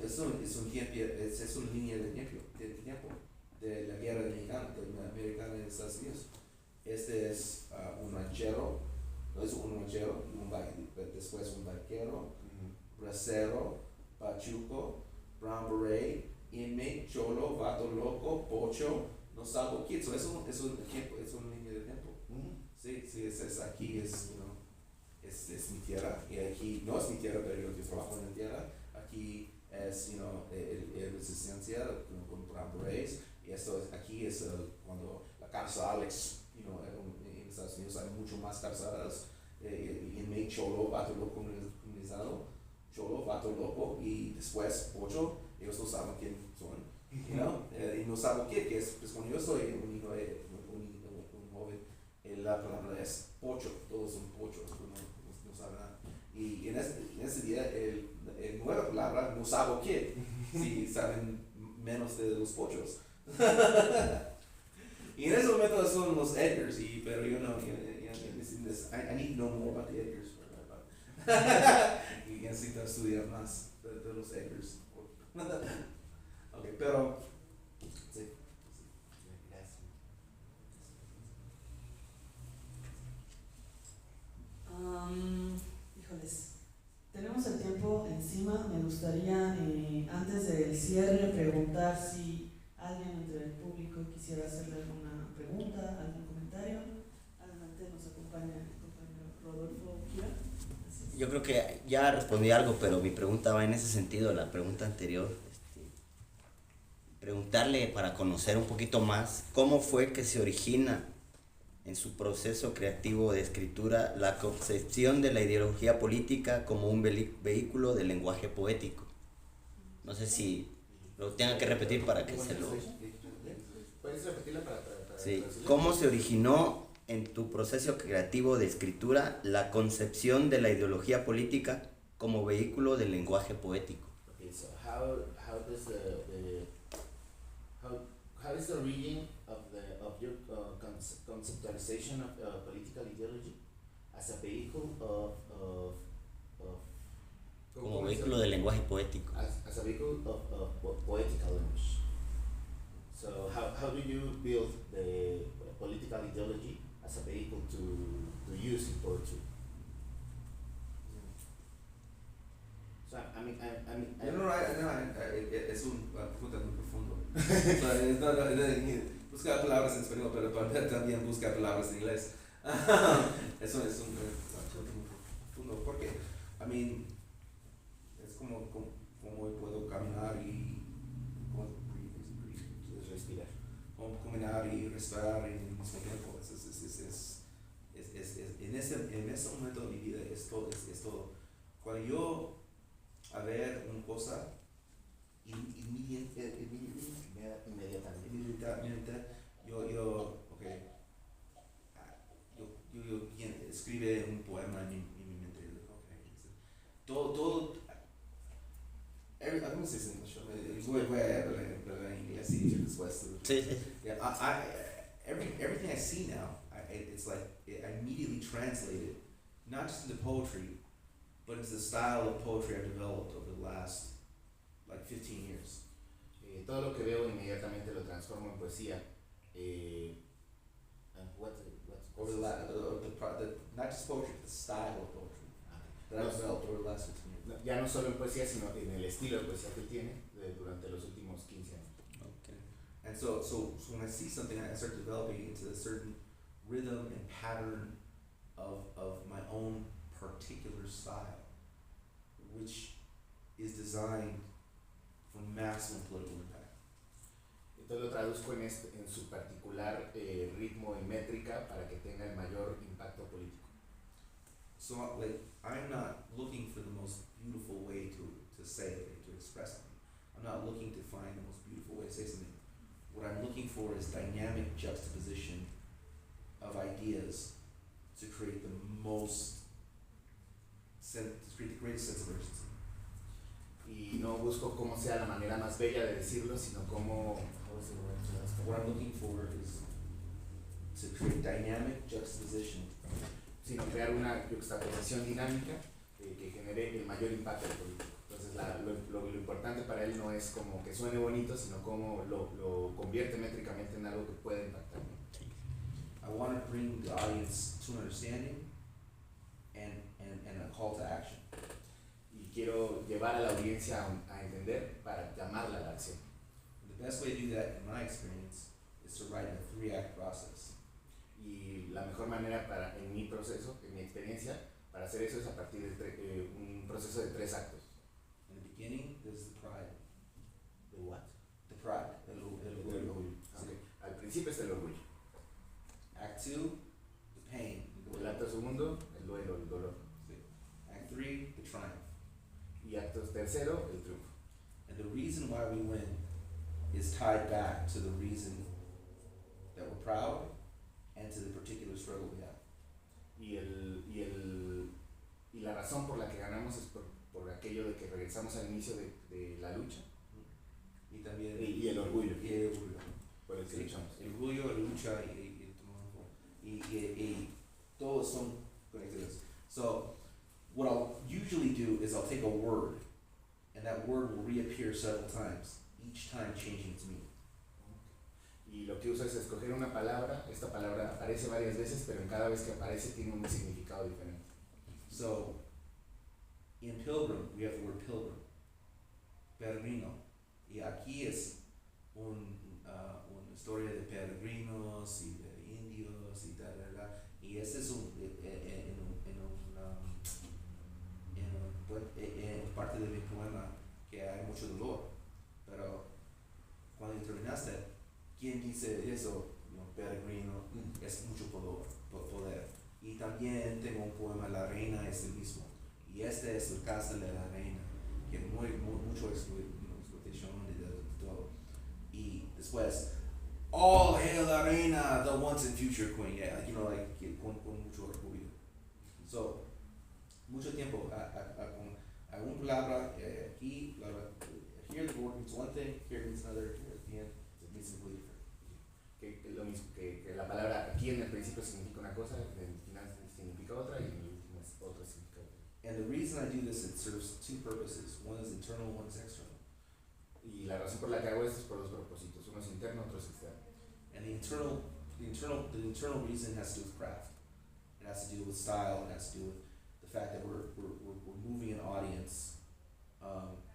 línea de tiempo de la guerra americana de Estados Unidos. Este es un ranchero, no es un ranchero, después un vaquero, bracero, pachuco, brown beret, inmate, cholo, vato loco, pocho, no salvo kid. So es una línea de tiempo. Sí, es aquí es mi tierra, y aquí no es mi tierra, pero yo trabajo en la tierra. Aquí es el resistencia con brown berets, y aquí es cuando la cárcel Alex, en Estados Unidos hay mucho más cárceles, inmate, cholo, vato loco comunizado, cholo, vato loco, y después pocho. Ellos no saben quién son, y no saben qué es. Pues cuando yo soy un joven, la palabra es pocho, todos son pochos, no saben nada. Y en ese día, el nueva palabra no sabe qué, si saben menos de los pochos. Y en ese momento son los Edgars, pero yo no, I need to know more about the Edgars. Y necesito estudiar más de los Edgars. Okay, pero sí. Gracias. Híjoles, tenemos el tiempo encima. Me gustaría, antes del cierre, preguntar si alguien entre el público quisiera hacerle alguna pregunta, algún comentario. Adelante, nos acompaña el compañero Rodolfo Kira. Yo creo que ya respondí algo, pero mi pregunta va en ese sentido, la pregunta anterior. Preguntarle para conocer un poquito más cómo fue que se origina en su proceso creativo de escritura la concepción de la ideología política como un vehículo del lenguaje poético. No sé si lo tenga que repetir para que se lo... ¿Puedes repetirla para sí. ¿Cómo se originó en tu proceso creativo de escritura la concepción de la ideología política como vehículo del lenguaje poético? Okay, so how is the origin of your conceptualization of political ideology as a vehicle of como vehículo del lenguaje poético? As a vehicle of poetical language. So how do you build the political ideology as a vehicle to use in poetry? So Es un pregunta muy profundo. Buscar palabras en español, pero también buscar palabras en inglés. Eso es un pregunta muy profundo, porque, es como puedo caminar y respirar. Como caminar y respirar al mismo tiempo. En ese momento de mi vida es todo. Cuando yo a ver una cosa inmediatamente yo escribe un poema en mi mente. Todo algunos dicen voy a hablar en inglés y después. Sí. Yeah, everything I see now, it's like I immediately translate it, not just into poetry, but it's the style of poetry I've developed over the last 15 years. Todo lo que veo inmediatamente lo transformo en poesía. And what's over not just poetry, but the style of poetry that I've developed over the last 15 years. Ya no solo en poesía, sino en el estilo de poesía que él tiene durante los últimos 15 años. Okay. And so when I see something, I start developing into a certain rhythm and pattern of my own particular style, which is designed for maximum political impact. Entonces lo traduzco en su particular ritmo y métrica para que tenga el mayor impacto político. So like, I'm not looking for the most beautiful way to say it, to express something. I'm not looking to find the most beautiful way to say something. What I'm looking for is dynamic juxtaposition of ideas to create the greatest sense of urgency. Y no busco cómo sea la manera más bella de decirlo, sino cómo... What I'm looking for is to create dynamic juxtaposition, sino crear una juxtaposición dinámica que genere el mayor impacto político. Entonces lo importante para él no es como que suene bonito, sino cómo lo convierte métricamente en algo que puede impactar. I want to bring the audience to an understanding and a call to action. Y quiero llevar a la audiencia a entender para llamarla a la acción. The best way to do that, in my experience, is to write a 3-act process. Y la mejor manera en mi proceso, en mi experiencia, para hacer eso es a partir de un proceso de 3 actos. In the beginning, there's the pride. ¿De what? The pride. El orgullo. Okay. Al principio es el orgullo. Act 2, the pain. El acto segundo, el duelo, el dolor. Act 3, the triumph. Y acto tercero, el triunfo. And the reason why we win is tied back to the reason that we're proud and to the particular struggle we have. Y la razón por la que ganamos es por aquello de que regresamos al inicio de la lucha. Y también y el orgullo. Y el orgullo. Por el que luchamos. El orgullo, la lucha y todos son conectados. So what I'll usually do is I'll take a word and that word will reappear several times, each time changing its meaning. Y lo que uso es escoger una palabra, esta palabra aparece varias veces, pero en cada vez que aparece tiene un significado diferente. So, in Pilgrim, we have the word pilgrim, peregrino, y aquí es una historia de peregrinos y de indios y y este es en parte de mi poema que hay mucho dolor, pero cuando terminaste, ¿quién dice eso? Peregrino, es mucho poder. Y también tengo un poema, La Reina es el mismo, y este es la casa de la reina, que mucho explotación de todo. Y después, all hail la reina, the once and future queen, yeah, con mucho orgullo. So, mucho tiempo, con una palabra aquí, here the word means one thing, here means another, here at the end it means completely different. Que lo mismo, que la palabra aquí en el principio significa una cosa, en el final significa otra y en el último es otra significa otra. And the reason I do this, it serves 2 purposes. One is internal, one is external. Y la razón por la que hago esto es por 2 propósitos, uno es interno, otro es externo. And the internal reason has to do with craft. It has to do with style. It has to do with the fact that we're moving an audience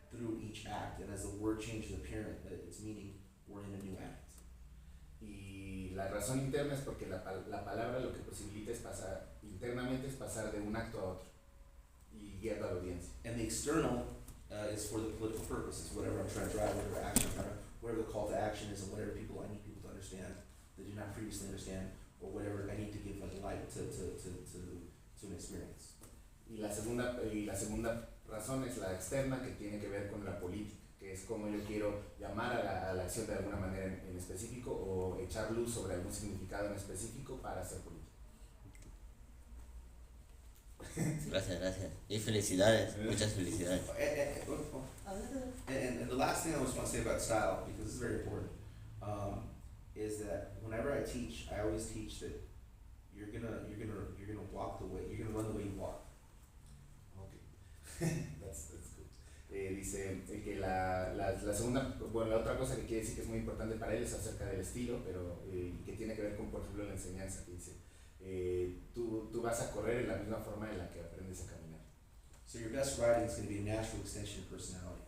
through each act, and as the word changes its meaning, we're in a new act. Y la razón interna es porque la palabra lo que posibilita es pasar, internamente es pasar de un acto a otro y guiando a la audiencia. And the external is for the political purposes, whatever I'm trying to drive, whatever the call to action is, and whatever I need people to understand that do not previously understand, or whatever I need to give like light to an experience. Y la segunda razón es la externa, que tiene que ver con la política, que es como yo quiero llamar a la acción de alguna manera en específico o echar luz sobre algún significado en específico para hacer política. Gracias. Y felicidades, muchas felicidades. And the last thing I just want to say about style, because this is very important, is that whenever I teach, I always teach that you're gonna walk the way, you're gonna run the way you walk. Okay, that's good. Dice que la segunda, bueno, la otra cosa que quiere decir que es muy importante para él es acerca del estilo, pero que tiene que ver con, por ejemplo, la enseñanza, que dice, tú vas a correr en la misma forma en la que aprendes a caminar. So your best riding is going to be a natural extension of personality.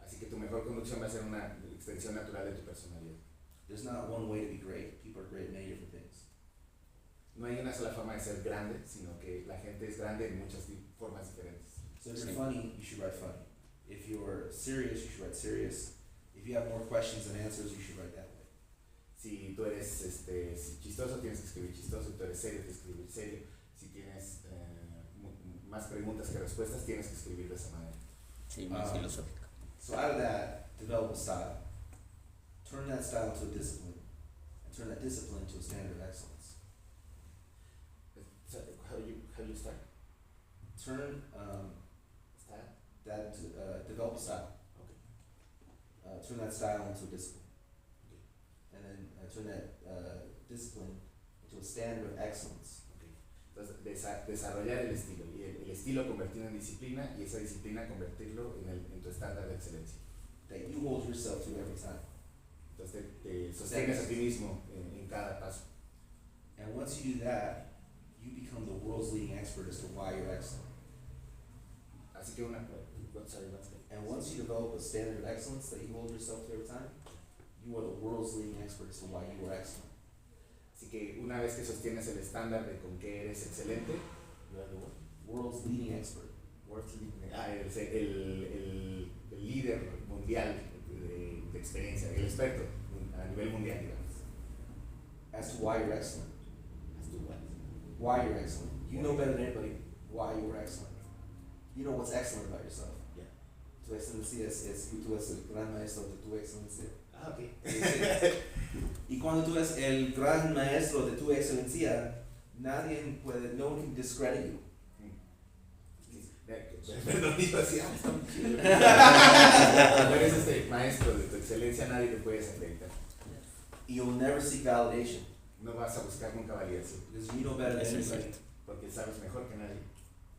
Así que tu mejor conducción va a ser una extensión natural de tu personalidad. There's not one way to be great. People are great in many different things. No hay una sola forma de ser grande, sino que la gente es grande en muchas formas diferentes. So if you're funny, you should write funny. If you're serious, you should write serious. If you have more questions than answers, you should write that way. Si tú eres si chistoso, tienes que escribir chistoso. Si tú eres serio, tienes que escribir serio. Si tienes más preguntas que respuestas, tienes que escribir de esa manera. Sí, más filosófico. So out of that, develop a style. Turn that style into a discipline, and turn that discipline into a standard of excellence. So how do you start? Turn Start? develop a style. Okay. Turn that style into a discipline, Okay. and then turn that discipline into a standard of excellence. Okay. Entonces, desarrollar el estilo y el estilo convertirlo en disciplina y esa disciplina convertirlo en tu estándar de excelencia. That you hold yourself to every time. Entonces te sostienes a ti mismo en cada paso. And once you do that, you become the world's leading expert as to why you're excellent. Así que And once you develop a standard of excellence that you hold yourself to every time, you are the world's leading expert as to why you are excellent. Así que una vez que sostienes el estándar de con que eres excelente, World's leading expert. eres el líder mundial de experiencia, el experto a nivel mundial, digamos. As to why you're excellent. As to what? Why you're excellent. You know better than anybody why you are excellent. You know what's excellent about yourself. Yeah. Tu excelencia tú eres el gran maestro de tu excelencia. Ah, ok. Y cuando tú eres el gran maestro de tu excelencia, no one can discredit you. Perdón, yo así, está muy chido. Cuando eres maestro de tu excelencia, nadie te puede desacreditar. You'll never seek validation No vas a buscar nunca validación, because you know better than Eso es anybody cierto. porque sabes mejor que nadie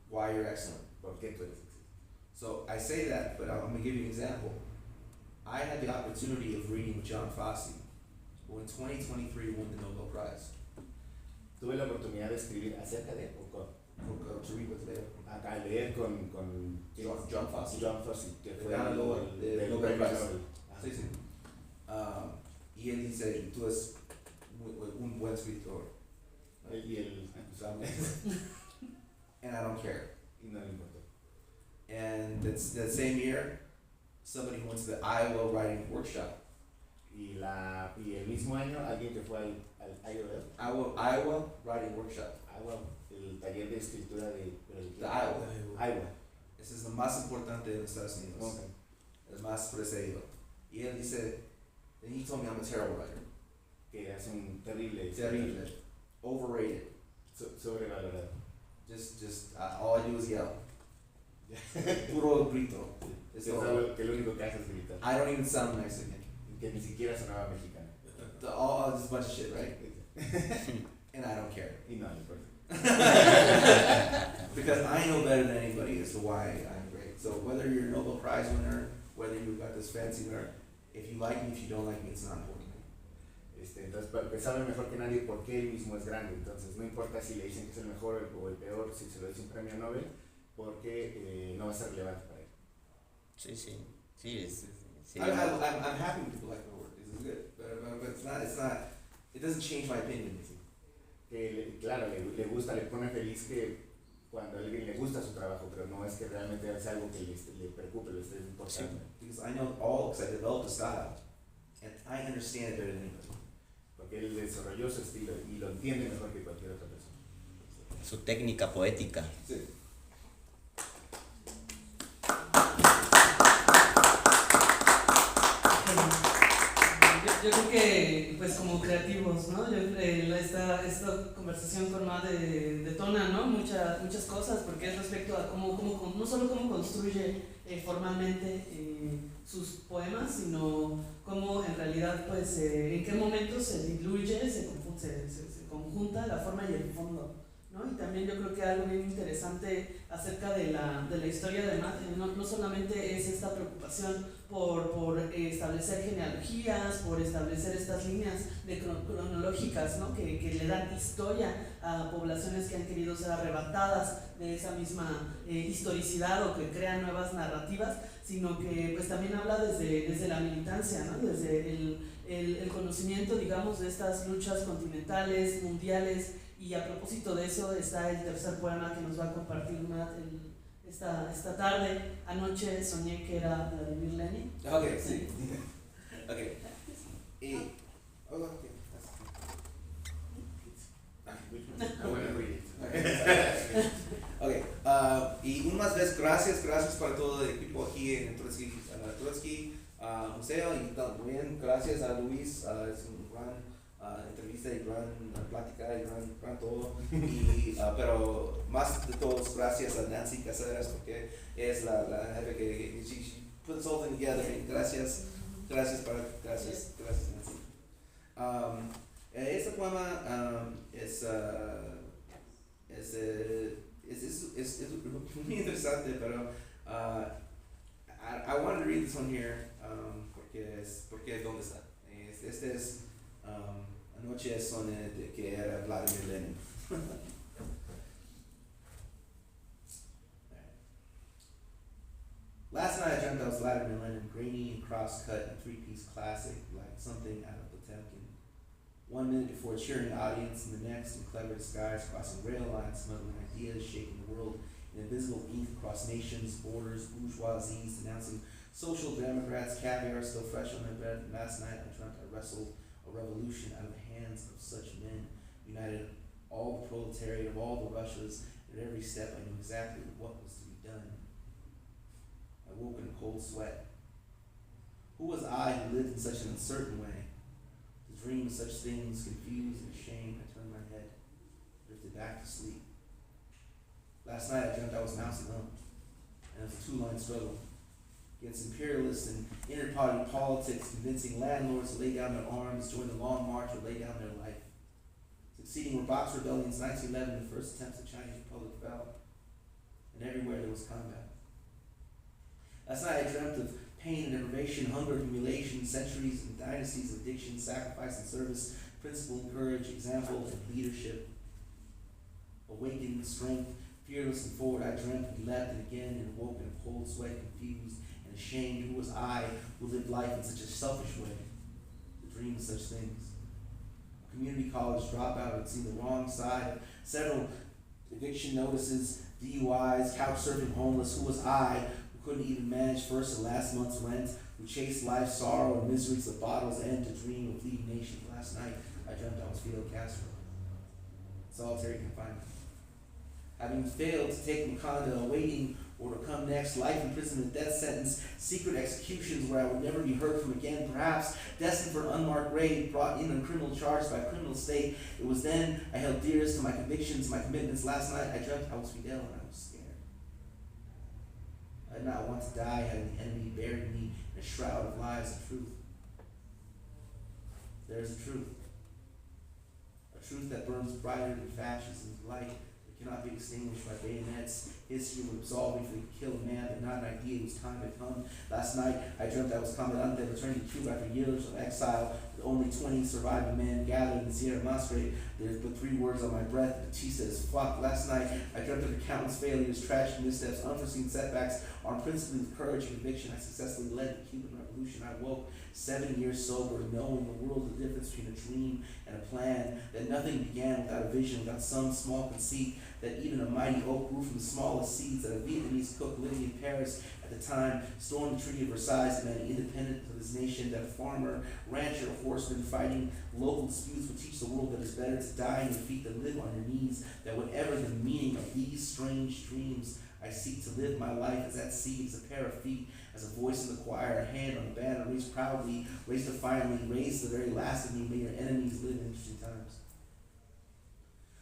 why you're excellent. por qué tú eres excelente. So I say that, but I'm going to give you an example. I had the opportunity of reading John Fosse, who in 2023 won the Nobel Prize. Tuve la oportunidad de escribir acerca de, To read with Leo. a leer con John Fosse. John Fosse, que fue Ganador del del Nobel premio Prize. Nobel. Ajá. Sí, sí. Y él dice, tú eres un buen escritor. Y él, And I don't care. y no le importó. And that same year, somebody went to the Iowa Writing Workshop. Y el mismo año, alguien que fue al Iowa Writing Workshop. el taller de escritura de The Iowa. Iowa. Ese es lo más importante de los Estados Unidos. Okay. El más precedido. Y él dice, and he told me I'm a terrible writer. Que hace un terrible. Terrible. Overrated. Sobrevalorado. All I do is yell. Puro grito. Es algo que lo único que hace es gritar. I don't even sound Mexican. Que ni siquiera sonaba mexicano. All this bunch of shit, right? And I don't care. Y no le importa. Because I know better than anybody as to why I'm great. So whether you're a Nobel Prize winner, whether you've got this fancy winner, if you like me, if you don't like me, it's not important. Entonces, porque sabe mejor que nadie por qué él mismo es grande. Entonces, no importa si le dicen que es el mejor o el peor, si se lo dice un premio Nobel, porque no va a ser relevante para él. Sí, sí. Sí, I'm happy when people like my work. This is good. But it's not, it doesn't change my opinion. Claro, le gusta, le pone feliz que cuando a alguien le gusta su trabajo, pero no es que realmente es algo que le preocupe, le esté importando. Because I know because I developed a style, and I understand it better than anybody. Porque él desarrolló su estilo y lo entiende mejor que cualquier otra persona. Su técnica poética. Sí. Yo creo que, pues como creativos, ¿no? Esta conversación con Ma detona, ¿no? Muchas cosas, porque es respecto a cómo no solo cómo construye formalmente sus poemas, sino cómo en realidad, en qué momento se diluye, se conjunta la forma y el fondo, ¿no? Y también yo creo que algo bien interesante acerca de la historia de Matt, no solamente es esta preocupación por establecer genealogías, por establecer estas líneas cronológicas, ¿no? que le dan historia a poblaciones que han querido ser arrebatadas de esa misma historicidad o que crean nuevas narrativas, sino que pues también habla desde la militancia, ¿no? Desde el conocimiento, digamos, de estas luchas continentales, mundiales. Y a propósito de eso está el tercer poema que nos va a compartir Matt esta tarde. Anoche soñé que era Vladimir Lenin. Ok, sí. Ok. Y, ok. Ok, y una más vez, gracias para todo el equipo aquí en el Trotsky Museo, y también gracias a Luis, es un gran entrevista y gran plática y gran todo, pero más de todos gracias a Nancy Caceres, porque es la jefe que she puts all things together. Gracias Nancy. Este poema es muy interesante, pero I wanted to read this one here porque ¿dónde está? Este es Anoche soñé que era Vladimir Lenin. Last night I dreamt I was Vladimir Lenin, grainy and cross-cut in three-piece classic, like something out of Potemkin. 1 minute before a cheering audience, and the next in clever disguise, crossing rail lines, smuggling ideas, shaking the world in invisible ink across nations, borders, bourgeoisies, denouncing social democrats, caviar still fresh on their bread. Last night I dreamt I wrestled a revolution out of the hands of such men, united all the proletariat of all the Russias, and at every step I knew exactly what was to be done. I woke in a cold sweat. Who was I who lived in such an uncertain way? To dream such things, confused and ashamed, I turned my head, drifted back to sleep. Last night I dreamt I was Mao Zedong, and it was a two-line struggle against imperialists and inter-party politics, convincing landlords to lay down their arms, join the long march, or lay down their life. Succeeding were Box rebellions, 1911, the first attempts at Chinese Republic fell, and everywhere there was combat. Last night I dreamt of pain and deprivation, hunger, humiliation, centuries and dynasties of addiction, sacrifice and service, principle and courage, example and leadership. Awakening strength, fearless and forward, I dreamt and leapt and again and woke in a cold sweat, confused and ashamed. Who was I who lived life in such a selfish way to dream of such things? A community college dropout who had seen the wrong side, several eviction notices, DUIs, couch surfing homeless. Who was I who couldn't even manage first and last month's rent, who chased life's sorrow and misery to the bottle's end to dream of leading nations? Last night I dreamt I was Fidel Castro, solitary confinement. Having failed to take Macondo, awaiting or to come next, life imprisonment, death sentence, secret executions where I would never be heard from again, perhaps destined for an unmarked grave, brought in on criminal charge by a criminal state. It was then I held dearest to my convictions, my commitments. Last night I dreamt I was Fidel and I was scared. I did not want to die having the enemy buried me in a shroud of lies and truth. There's a truth that burns brighter than fascism's light. Cannot be extinguished by bayonets. History would absolve me for the kill of man, but not an idea. It was time had come. Last night I dreamt I was Comandante, returning to Cuba after years of exile, with only 20 surviving men gathered in the Sierra Madre. There's but 3 words on my breath. Batista is fuck. Last night I dreamt of countless failures, tragic missteps, unforeseen setbacks. Armed principally with courage and conviction, I successfully led the Cuban Revolution. I woke 7 years sober, knowing the world the difference between a dream and a plan, that nothing began without a vision, without some small conceit, that even a mighty oak grew from the smallest seeds, that a Vietnamese cook living in Paris at the time stormed the Treaty of Versailles, demanding independence of his nation, that a farmer, rancher, horseman fighting local disputes would teach the world that it's better to die in your feet than live on your knees, that whatever the meaning of these strange dreams, I seek to live my life as that seed, as a pair of feet, as a voice in the choir, a hand on the banner, raised proudly, raised defiantly, raised the very last of me. May your enemies live in interesting times.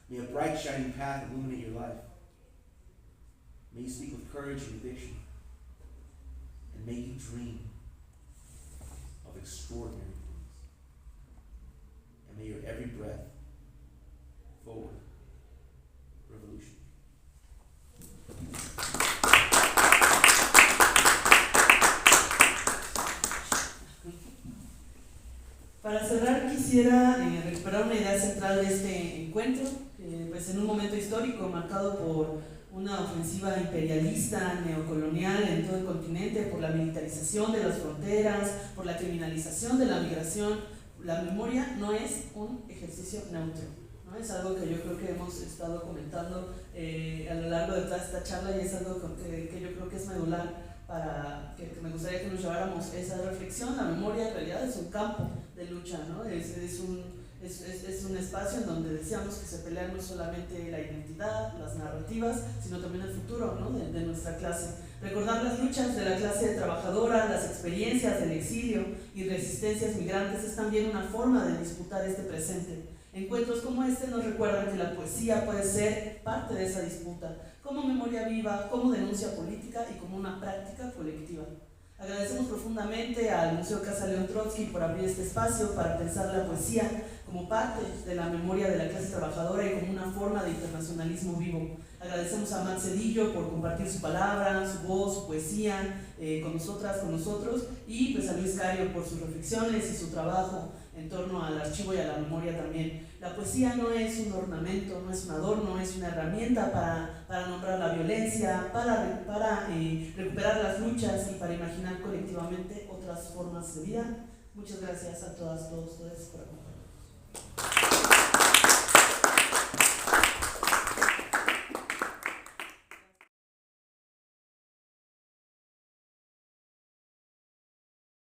May a bright shining path illuminate your life. May you speak with courage and conviction. And may you dream of extraordinary things. And may your every breath forward Para cerrar quisiera recuperar una idea central de este encuentro, que pues en un momento histórico marcado por una ofensiva imperialista, neocolonial en todo el continente, por la militarización de las fronteras, por la criminalización de la migración, la memoria no es un ejercicio neutro, ¿no? Es algo que yo creo que hemos estado comentando a lo largo de toda esta charla y es algo que yo creo que es medular para que me gustaría que nos lleváramos esa reflexión. La memoria en realidad es un campo de lucha, ¿no? Es un espacio en donde deseamos que se peleen no solamente la identidad, las narrativas, sino también el futuro, ¿no? de nuestra clase. Recordar las luchas de la clase trabajadora, las experiencias del exilio y resistencias migrantes es también una forma de disputar este presente. Encuentros como este nos recuerdan que la poesía puede ser parte de esa disputa, como memoria viva, como denuncia política y como una práctica colectiva. Agradecemos profundamente al Museo Casa León Trotsky por abrir este espacio para pensar la poesía como parte de la memoria de la clase trabajadora y como una forma de internacionalismo vivo. Agradecemos a Matt Cedillo por compartir su palabra, su voz, su poesía con nosotras, con nosotros, y pues a Luis Cario por sus reflexiones y su trabajo en torno al archivo y a la memoria también. La poesía no es un ornamento, no es un adorno, es una herramienta para nombrar la violencia, para recuperar las luchas y para imaginar colectivamente otras formas de vida. Muchas gracias a todas, todos, todas por acompañarnos.